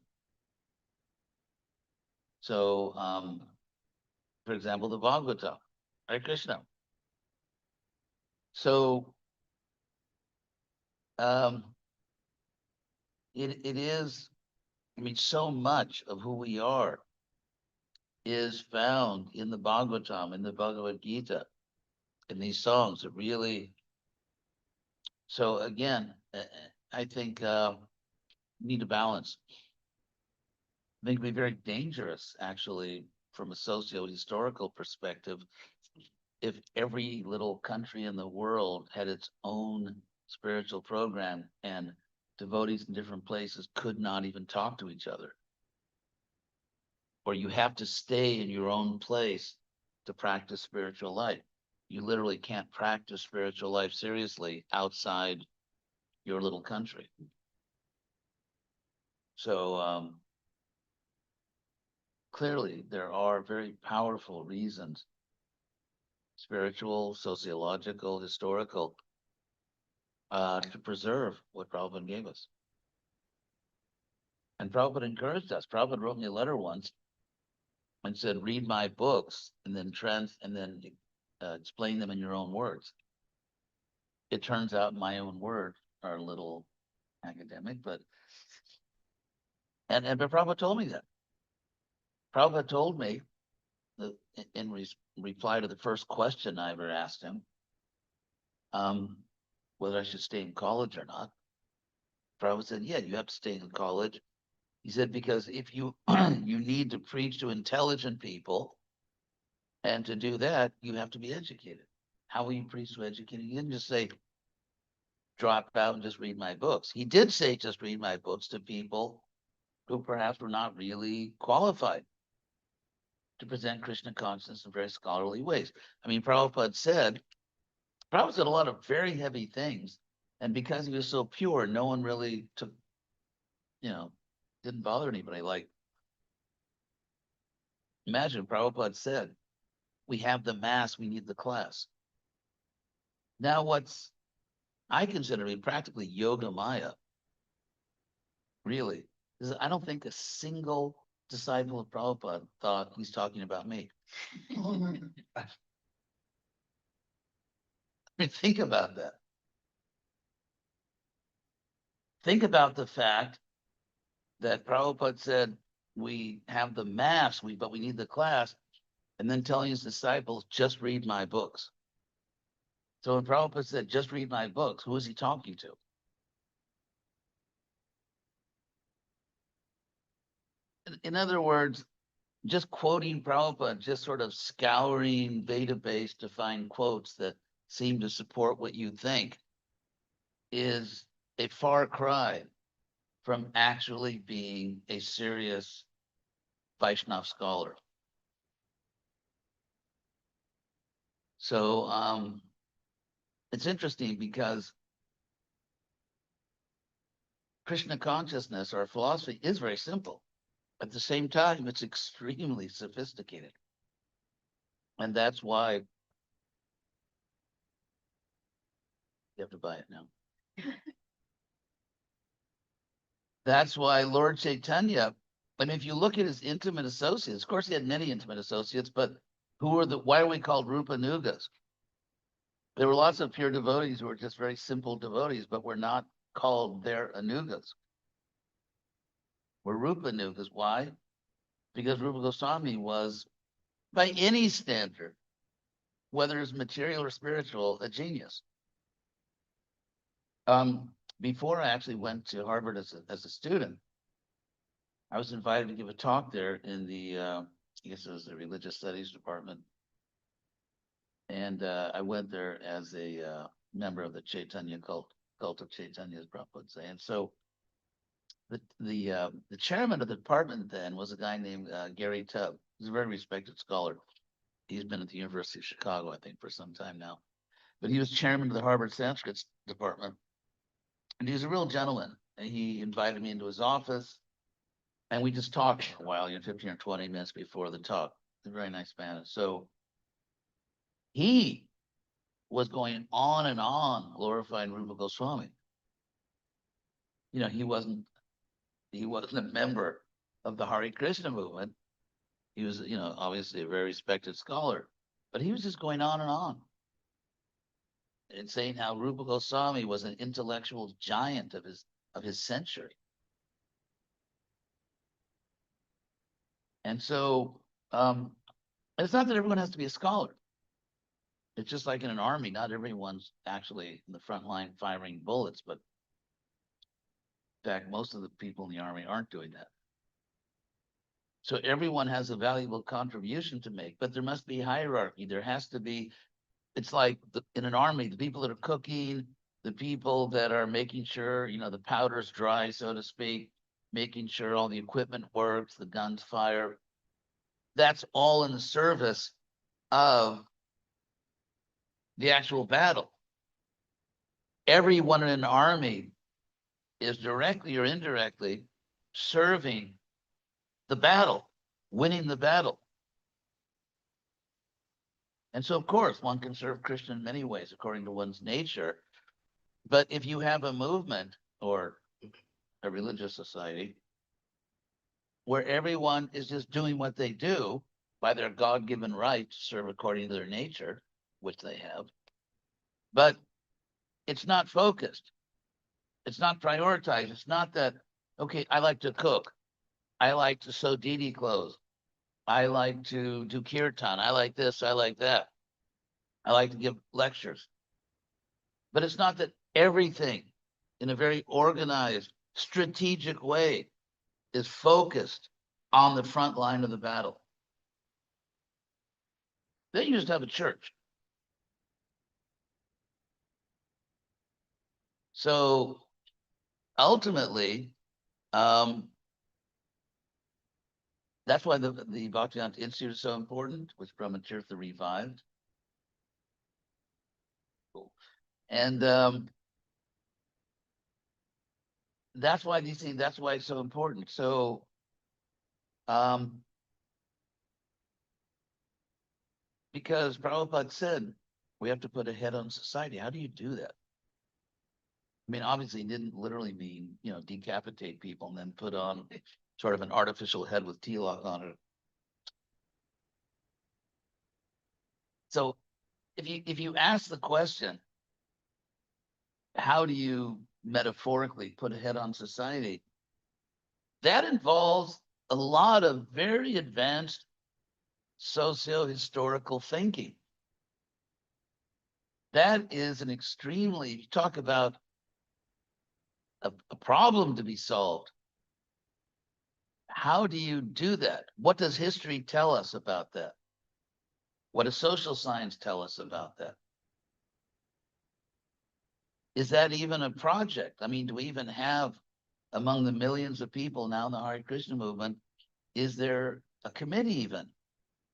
So, for example, the Bhagavatam, Hare Krishna. So, it is, so much of who we are is found in the Bhagavatam, in the Bhagavad Gita, in these songs. It really. So again, I think we need a balance. I think it'd be very dangerous, actually, from a socio-historical perspective, if every little country in the world had its own spiritual program and devotees in different places could not even talk to each other. Or you have to stay in your own place to practice spiritual life. You literally can't practice spiritual life seriously outside your little country. So clearly there are very powerful reasons, spiritual, sociological, historical, to preserve what Prabhupada gave us. And Prabhupada encouraged us. Prabhupada wrote me a letter once and said, read my books and then explain them in your own words. It turns out my own words are a little academic, but Prabhupada told me that. Prabhupada told me that in reply to the first question I ever asked him, whether I should stay in college or not. Prabhupada said, yeah, you have to stay in college. He said, because if you you need to preach to intelligent people, and to do that, you have to be educated. How will you preach to educated? He didn't just say, drop out and just read my books. He did say, just read my books to people who perhaps were not really qualified to present Krishna consciousness in very scholarly ways. Prabhupada said a lot of very heavy things, and because he was so pure, no one really took, didn't bother anybody. Like, imagine Prabhupada said, we have the mass, we need the class. Now what's I consider to be practically yoga maya, really, is I don't think a single disciple of Prabhupada thought he's talking about me. Think about that. Think about the fact that Prabhupada said, we have the mass, but we need the class, and then telling his disciples, just read my books. So when Prabhupada said, just read my books, who is he talking to? In other words, just quoting Prabhupada, just sort of scouring database to find quotes that seem to support what you think is a far cry from actually being a serious Vaishnava scholar. So it's interesting because Krishna consciousness or philosophy is very simple. At the same time, it's extremely sophisticated. And that's why you have to buy it now. That's why Lord Chaitanya, I mean, if you look at his intimate associates, of course he had many intimate associates, but why are we called Rupa Nugas? There were lots of pure devotees who were just very simple devotees, but were not called their anugas. We're Rupa Nugas. Why? Because Rupa Goswami was, by any standard, whether it's material or spiritual, a genius. Before I actually went to Harvard as a student, I was invited to give a talk there in the, I guess it was the religious studies department. And I went there as a member of the Chaitanya cult of Chaitanya, as Prabhupada would say. And so the chairman of the department then was a guy named Gary Tubb. He's a very respected scholar. He's been at the University of Chicago, I think, for some time now. But he was chairman of the Harvard Sanskrit department. And he's a real gentleman. And he invited me into his office. And we just talked for a while, 15 or 20 minutes before the talk. He's a very nice man. So he was going on and on glorifying Rupa Goswami. He wasn't a member of the Hare Krishna movement. He was, obviously a very respected scholar, but he was just going on and saying how Rupa Goswami was an intellectual giant of his century. And so it's not that everyone has to be a scholar. It's just like in an army, not everyone's actually in the front line firing bullets, but in fact, most of the people in the army aren't doing that. So everyone has a valuable contribution to make, but there must be hierarchy. There has to be, it's like in an army, the people that are cooking, the people that are making sure, the powder's dry, so to speak, making sure all the equipment works, the guns fire. That's all in the service of the actual battle. Everyone in an army is directly or indirectly serving the battle, winning the battle. And so, of course, one can serve Krishna in many ways according to one's nature. But if you have a movement or a religious society where everyone is just doing what they do by their God-given right to serve according to their nature, which they have, but it's not focused, it's not prioritized. It's not that, okay, I like to cook, I like to sew didi clothes, I like to do kirtan, I like this, I like that, I like to give lectures. But it's not that everything in a very organized, strategic way is focused on the front line of the battle. Then you just have a church. So ultimately, that's why the Bhaktivedanta Institute is so important, which Brahmatirtha revived. And that's why these things, that's why it's so important. So because Prabhupada said we have to put a head on society. How do you do that? I mean, obviously he didn't literally mean, decapitate people and then put on sort of an artificial head with tilak on it. So if you ask the question, how do you metaphorically put a head on society? That involves a lot of very advanced socio-historical thinking. That is an extremely, you talk about a problem to be solved. How do you do that? What does history tell us about that? What does social science tell us about that? Is that even a project? I mean, do we even have, among the millions of people now in the Hare Krishna movement, is there a committee even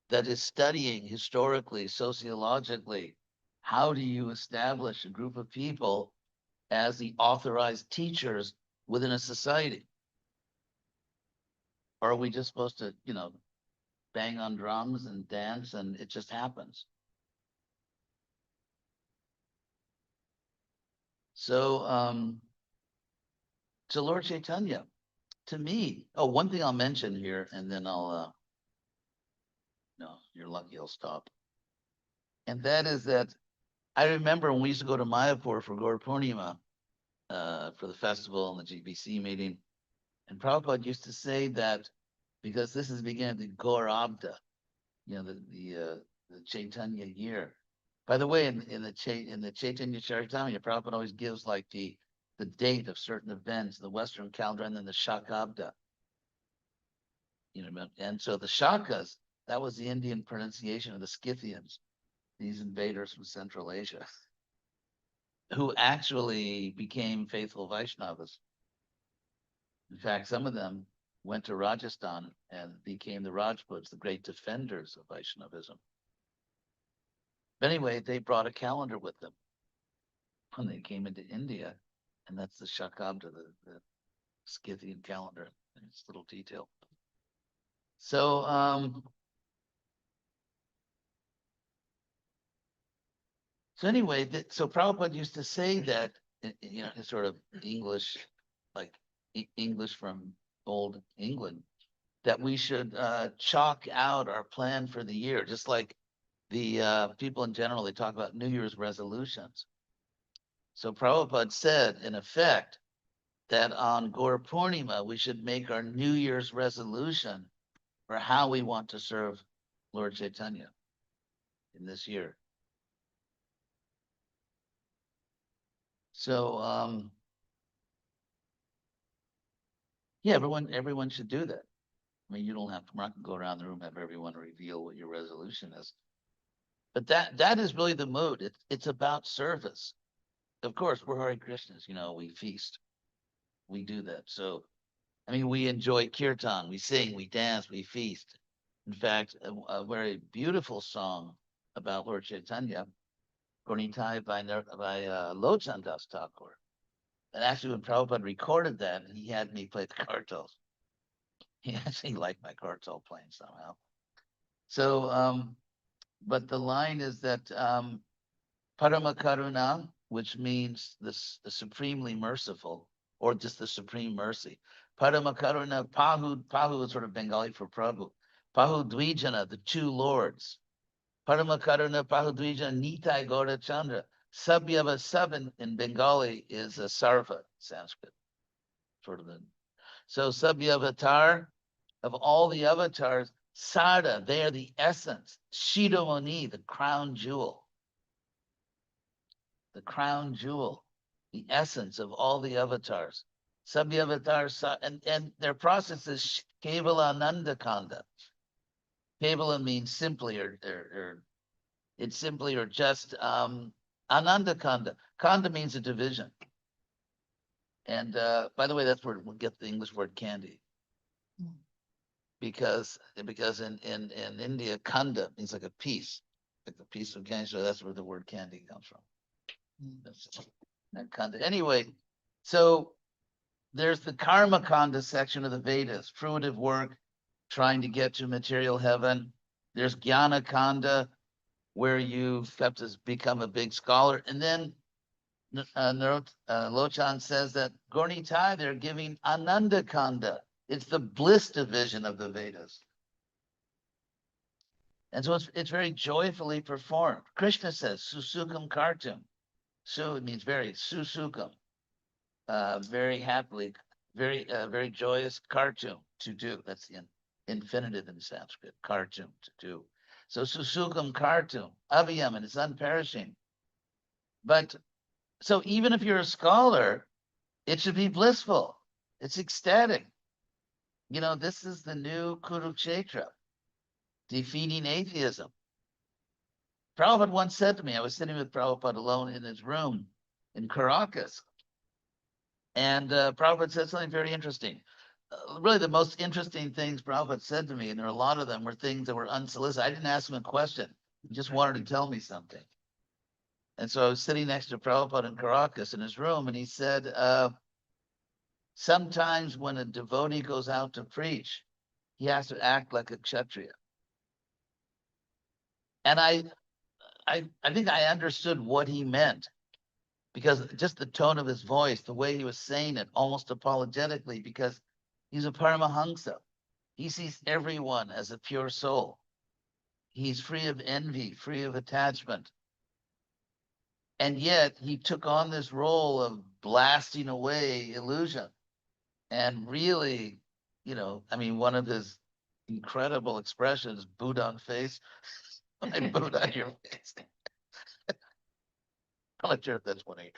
that is studying historically, sociologically, how do you establish a group of people as the authorized teachers within a society? Or are we just supposed to, bang on drums and dance and it just happens? So, to Lord Chaitanya, to me, one thing I'll mention here, and then I'll, no, you're lucky I'll stop. And that is that I remember when we used to go to Mayapur for Gaura Purnima, for the festival and the GBC meeting, and Prabhupada used to say that because this is the beginning of the Gaurabda, the Chaitanya year. By the way, in the Chaitanya Charitamrita, Prabhupada always gives like the date of certain events, the Western calendar, and then the Shakabda. And so the Shakas, that was the Indian pronunciation of the Scythians, these invaders from Central Asia, who actually became faithful Vaishnavas. In fact, some of them went to Rajasthan and became the Rajputs, the great defenders of Vaishnavism. But anyway, they brought a calendar with them when they came into India, and that's the Shakabda, the Scythian calendar, and its little detail. So, anyway, so Prabhupada used to say that, in sort of English, like English from old England, that we should chalk out our plan for the year, just like the people in general, they talk about New Year's resolutions. So Prabhupada said, in effect, that on Gaura Purnima, we should make our New Year's resolution for how we want to serve Lord Chaitanya in this year. So, yeah, everyone should do that. I mean, you don't have to, we're not gonna go around the room, have everyone reveal what your resolution is. But that is really the mood. It's about service. Of course, we're Hare Krishnas, we feast. We do that. So, I mean, we enjoy kirtan, we sing, we dance, we feast. In fact, a very beautiful song about Lord Chaitanya, Gornitai by Lochan Das Thakur. And actually, when Prabhupada recorded that, he had me play the kartals. He actually liked my kartal playing somehow. So, but the line is that Parama Karuna, which means the supremely merciful, or just the supreme mercy. Parama Karuna, Pahu is sort of Bengali for Prabhu. Pahu Dvijana, the two lords. Parama Karuna, Pahu Dvijana, Nitai Gaura Chandra. Sabhyava Sab in Bengali is a Sarva, Sanskrit. Sort of so Sabhyavatar, of all the avatars, Sada, they are the essence. Shidamani, the crown jewel. The crown jewel, the essence of all the avatars. Sabhyavatar, and their process is Kevala Ananda Kanda. Kevala means simply or it's simply or just Ananda Kanda. Kanda means a division. And by the way, that's where we get the English word candy. Because in India, Kanda means like a piece of candy. So that's where the word candy comes from. That's that Kanda. Anyway, so there's the Karma Kanda section of the Vedas, fruitive work, trying to get to material heaven. There's Jnana Kanda, where you have to become a big scholar. And then Lochan says that Gornitai, they're giving Ananda Kanda. It's the bliss division of the Vedas. And so it's very joyfully performed. Krishna says, Susukam Kartum. Su means very, Susukam. Very happily, very joyous, Kartum, to do. That's the infinitive in Sanskrit, Kartum, to do. So Susukam Kartum, Aviyam, and it's unperishing. But so even if you're a scholar, it should be blissful. It's ecstatic. you know, this is the new Kurukshetra, defeating atheism. Prabhupada once said to me, I was sitting with Prabhupada alone in his room in Caracas, and Prabhupada said something very interesting. Really, the most interesting things Prabhupada said to me, and there are a lot of them, were things that were unsolicited. I didn't ask him a question. He just wanted to tell me something. And so I was sitting next to Prabhupada in Caracas in his room, and he said, sometimes when a devotee goes out to preach, he has to act like a kshatriya. And I think I understood what he meant, because just the tone of his voice, the way he was saying it, almost apologetically, because he's a Paramahamsa. He sees everyone as a pure soul. He's free of envy, free of attachment. And yet he took on this role of blasting away illusion. And really, you know, I mean, one of his incredible expressions, boot on face, I boot on your face. I'm not sure if that's what he.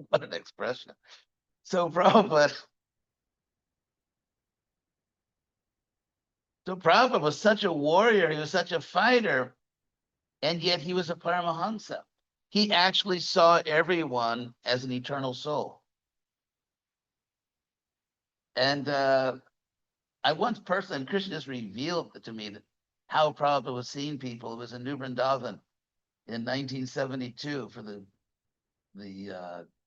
What an expression. So Prabhupada was such a warrior, he was such a fighter, and yet he was a Paramahamsa. He actually saw everyone as an eternal soul. And I once personally, and Krishna just revealed to me that how Prabhupada was seeing people. It was in New Vrindavan in 1972 for the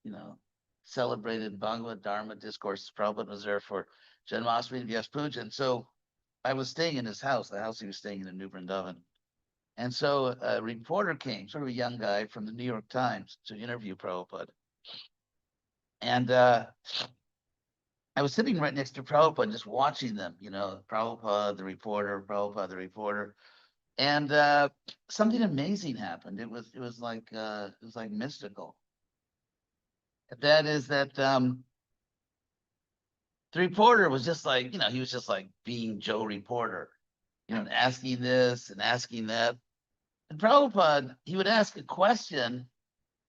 you know, celebrated Bhagavad Dharma discourse. Prabhupada was there for Janmashtami and Vyas Puja. And so I was staying in his house, the house he was staying in New Vrindavan. And so a reporter came, sort of a young guy from the New York Times, to interview Prabhupada. And I was sitting right next to Prabhupada, just watching them, you know, Prabhupada, the reporter, Prabhupada, the reporter. And something amazing happened. It was like mystical. That is that the reporter was just like, you know, he was just like being Joe Reporter, you know, asking this and asking that. And Prabhupada, he would ask a question,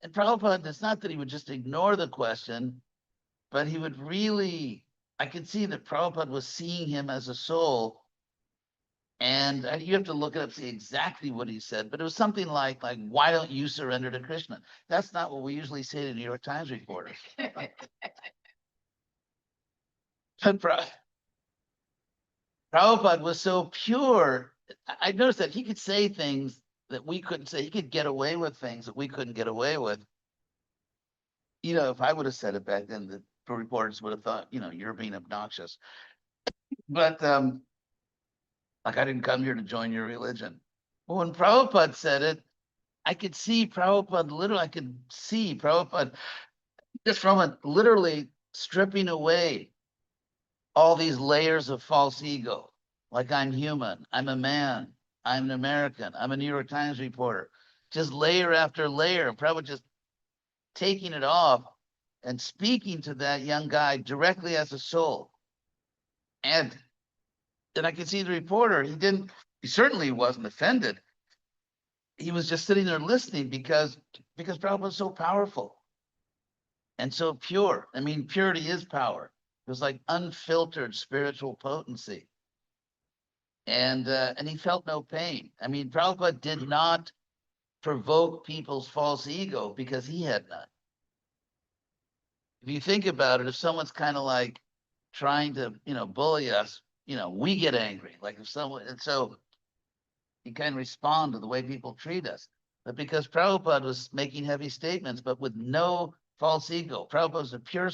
and Prabhupada, it's not that he would just ignore the question, but he would really, I could see that Prabhupada was seeing him as a soul. And you have to look it up, see exactly what he said, but it was something like, why don't you surrender to Krishna? That's not what we usually say to New York Times reporters. But Prabhupada was so pure. I noticed that he could say things that we couldn't say. He could get away with things that we couldn't get away with. You know, if I would have said it back then, the reporters would have thought, you know, you're being obnoxious. But like, I didn't come here to join your religion. But when Prabhupada said it, I could see Prabhupada literally, I could see Prabhupada just from it, literally stripping away all these layers of false ego. Like, I'm human, I'm a man, I'm an American, I'm a New York Times reporter. Just layer after layer, Prabhupada just taking it off and speaking to that young guy directly as a soul. And then I could see the reporter, he certainly wasn't offended. He was just sitting there listening because Prabhupada was so powerful and so pure. I mean, purity is power. It was like unfiltered spiritual potency. And he felt no pain. I mean, Prabhupada did not provoke people's false ego because he had none. If you think about it, if someone's kind of like trying to, you know, bully us, you know, we get angry. Like if someone, and so you kind of respond to the way people treat us. But because Prabhupada was making heavy statements, but with no false ego, Prabhupada was a pure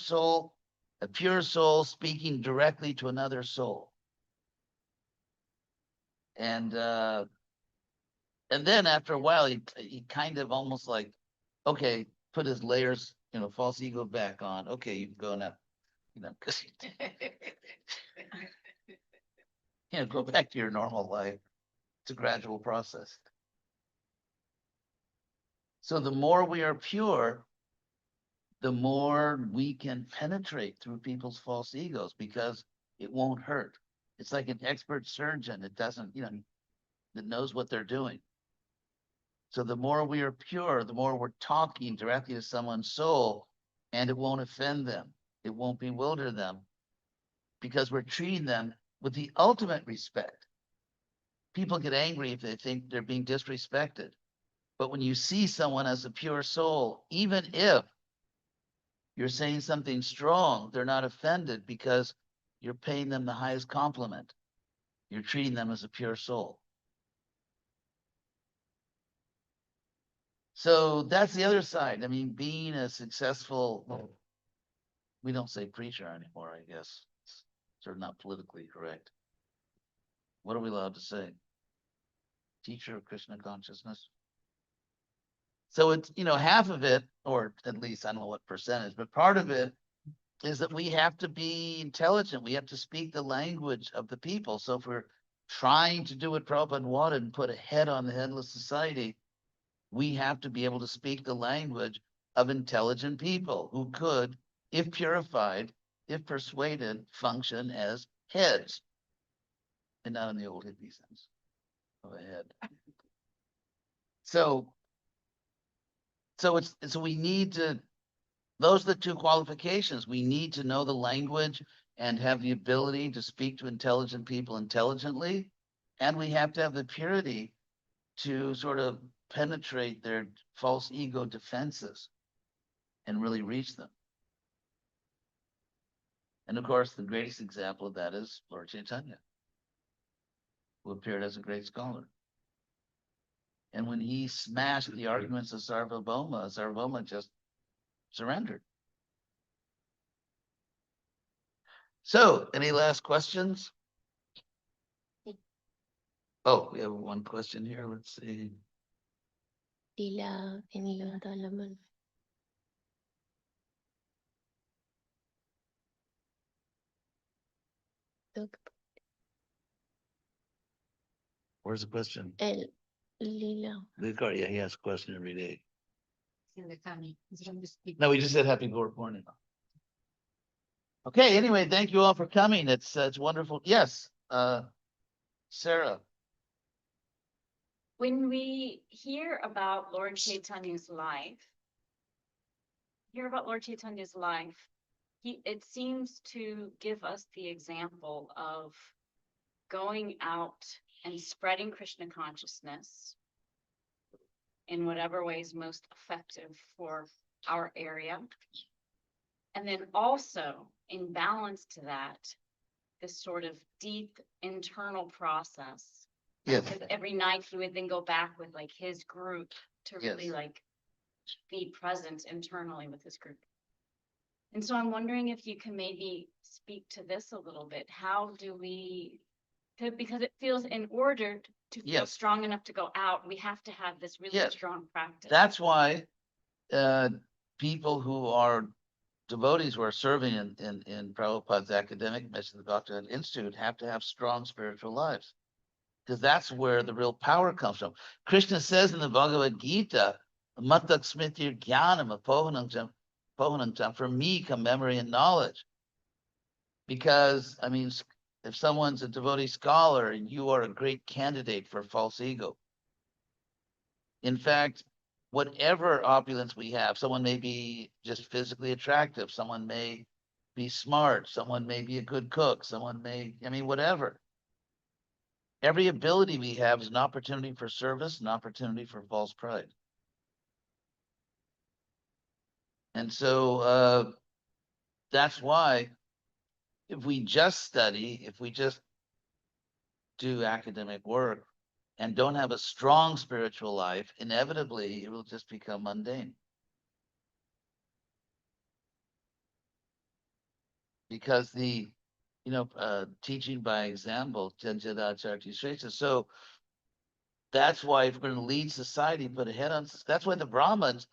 soul speaking directly to another soul. And then after a while, he kind of almost like, okay, put his layers, you know, false ego back on. Okay, you can go now, you know, because you know, go back to your normal life. It's a gradual process. So the more we are pure, the more we can penetrate through people's false egos because it won't hurt. It's like an expert surgeon. It doesn't, you know, that knows what they're doing. So the more we are pure, the more we're talking directly to someone's soul, and it won't offend them. It won't bewilder them because we're treating them with the ultimate respect. People get angry if they think they're being disrespected. But when you see someone as a pure soul, even if you're saying something strong, they're not offended because you're paying them the highest compliment. You're treating them as a pure soul. So that's the other side. I mean, being a successful, well, we don't say preacher anymore, I guess. It's sort of not politically correct. What are we allowed to say? Teacher of Krishna consciousness. So it's, half of it, or at least I don't know what percentage, but part of it is that we have to be intelligent. We have to speak the language of the people. So if we're trying to do what Prabhupada wanted and put a head on the headless society, we have to be able to speak the language of intelligent people who could, if purified, if persuaded, function as heads. And not in the old hippie sense of a head. So we need to, those are the two qualifications. We need to know the language and have the ability to speak to intelligent people intelligently. And we have to have the purity to sort of penetrate their false ego defenses and really reach them. And of course, the greatest example of that is Lord Chaitanya, who appeared as a great scholar. And when he smashed the arguments of Sarvabhauma just surrendered. So, any last questions? Oh, we have one question here. Let's see. Tila pinila talaman. Where's the question? El lila. Yeah, he asks a question every day. In the county. No, we just said happy Gaura Purnima. Okay, anyway, thank you all for coming. It's wonderful. Yes, Sarah. When we hear about Lord Chaitanya's life, it seems to give us the example of going out and spreading Krishna consciousness in whatever way is most effective for our area. And then also, in balance to that, this sort of deep internal process. Yes. Because every night he would then go back with like his group to really Yes. like be present internally with his group. And so I'm wondering if you can maybe speak to this a little bit. How do we, because it feels in order to feel Yes. strong enough to go out, we have to have this really Yes. strong practice. That's why people who are devotees who are serving in Prabhupada's academic mission, the Bhakti Institute, have to have strong spiritual lives. Because that's where the real power comes from. Krishna says in the Bhagavad Gita, Matak Smritir Jnanam Apohanantam, from me come memory and knowledge. Because, I mean, if someone's a devotee scholar, you are a great candidate for false ego. In fact, whatever opulence we have, someone may be just physically attractive, someone may be smart, someone may be a good cook, someone may, whatever. Every ability we have is an opportunity for service, an opportunity for false pride. And so that's why if we just study, if we just do academic work and don't have a strong spiritual life, inevitably it will just become mundane. Because the, teaching by example, so that's why if we're going to lead society, put a head on, that's why the Brahmins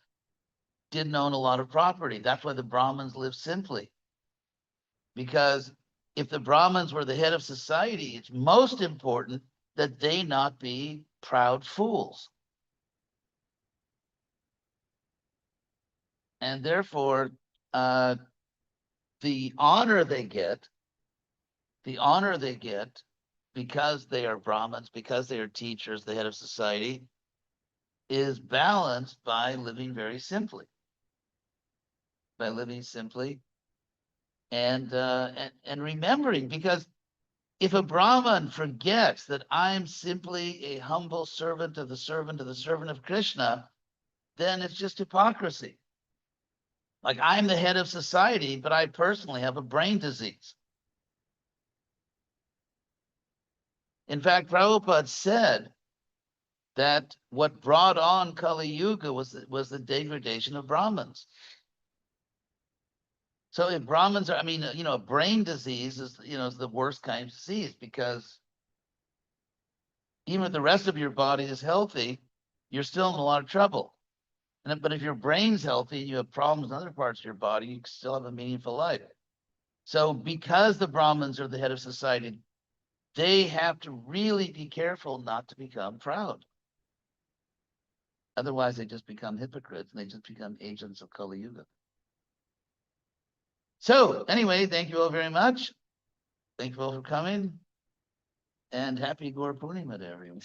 didn't own a lot of property. That's why the Brahmins lived simply. Because if the Brahmins were the head of society, it's most important that they not be proud fools. And therefore, the honor they get because they are Brahmins, because they are teachers, the head of society, is balanced by living very simply. by living simply and remembering, because if a Brahman forgets that I'm simply a humble servant of the servant of the servant of Krishna, then it's just hypocrisy. Like, I'm the head of society, but I personally have a brain disease. In fact, Prabhupada said that what brought on Kali Yuga was the degradation of Brahmins. So if Brahmins are, I mean, a brain disease is, is the worst kind of disease, because even if the rest of your body is healthy, you're still in a lot of trouble. But if your brain's healthy, you have problems in other parts of your body, you still have a meaningful life. So because the Brahmins are the head of society, they have to really be careful not to become proud. Otherwise, they just become hypocrites and they just become agents of Kali Yuga. So anyway, thank you all very much. Thank you all for coming. And happy Gaura Purnima to everyone.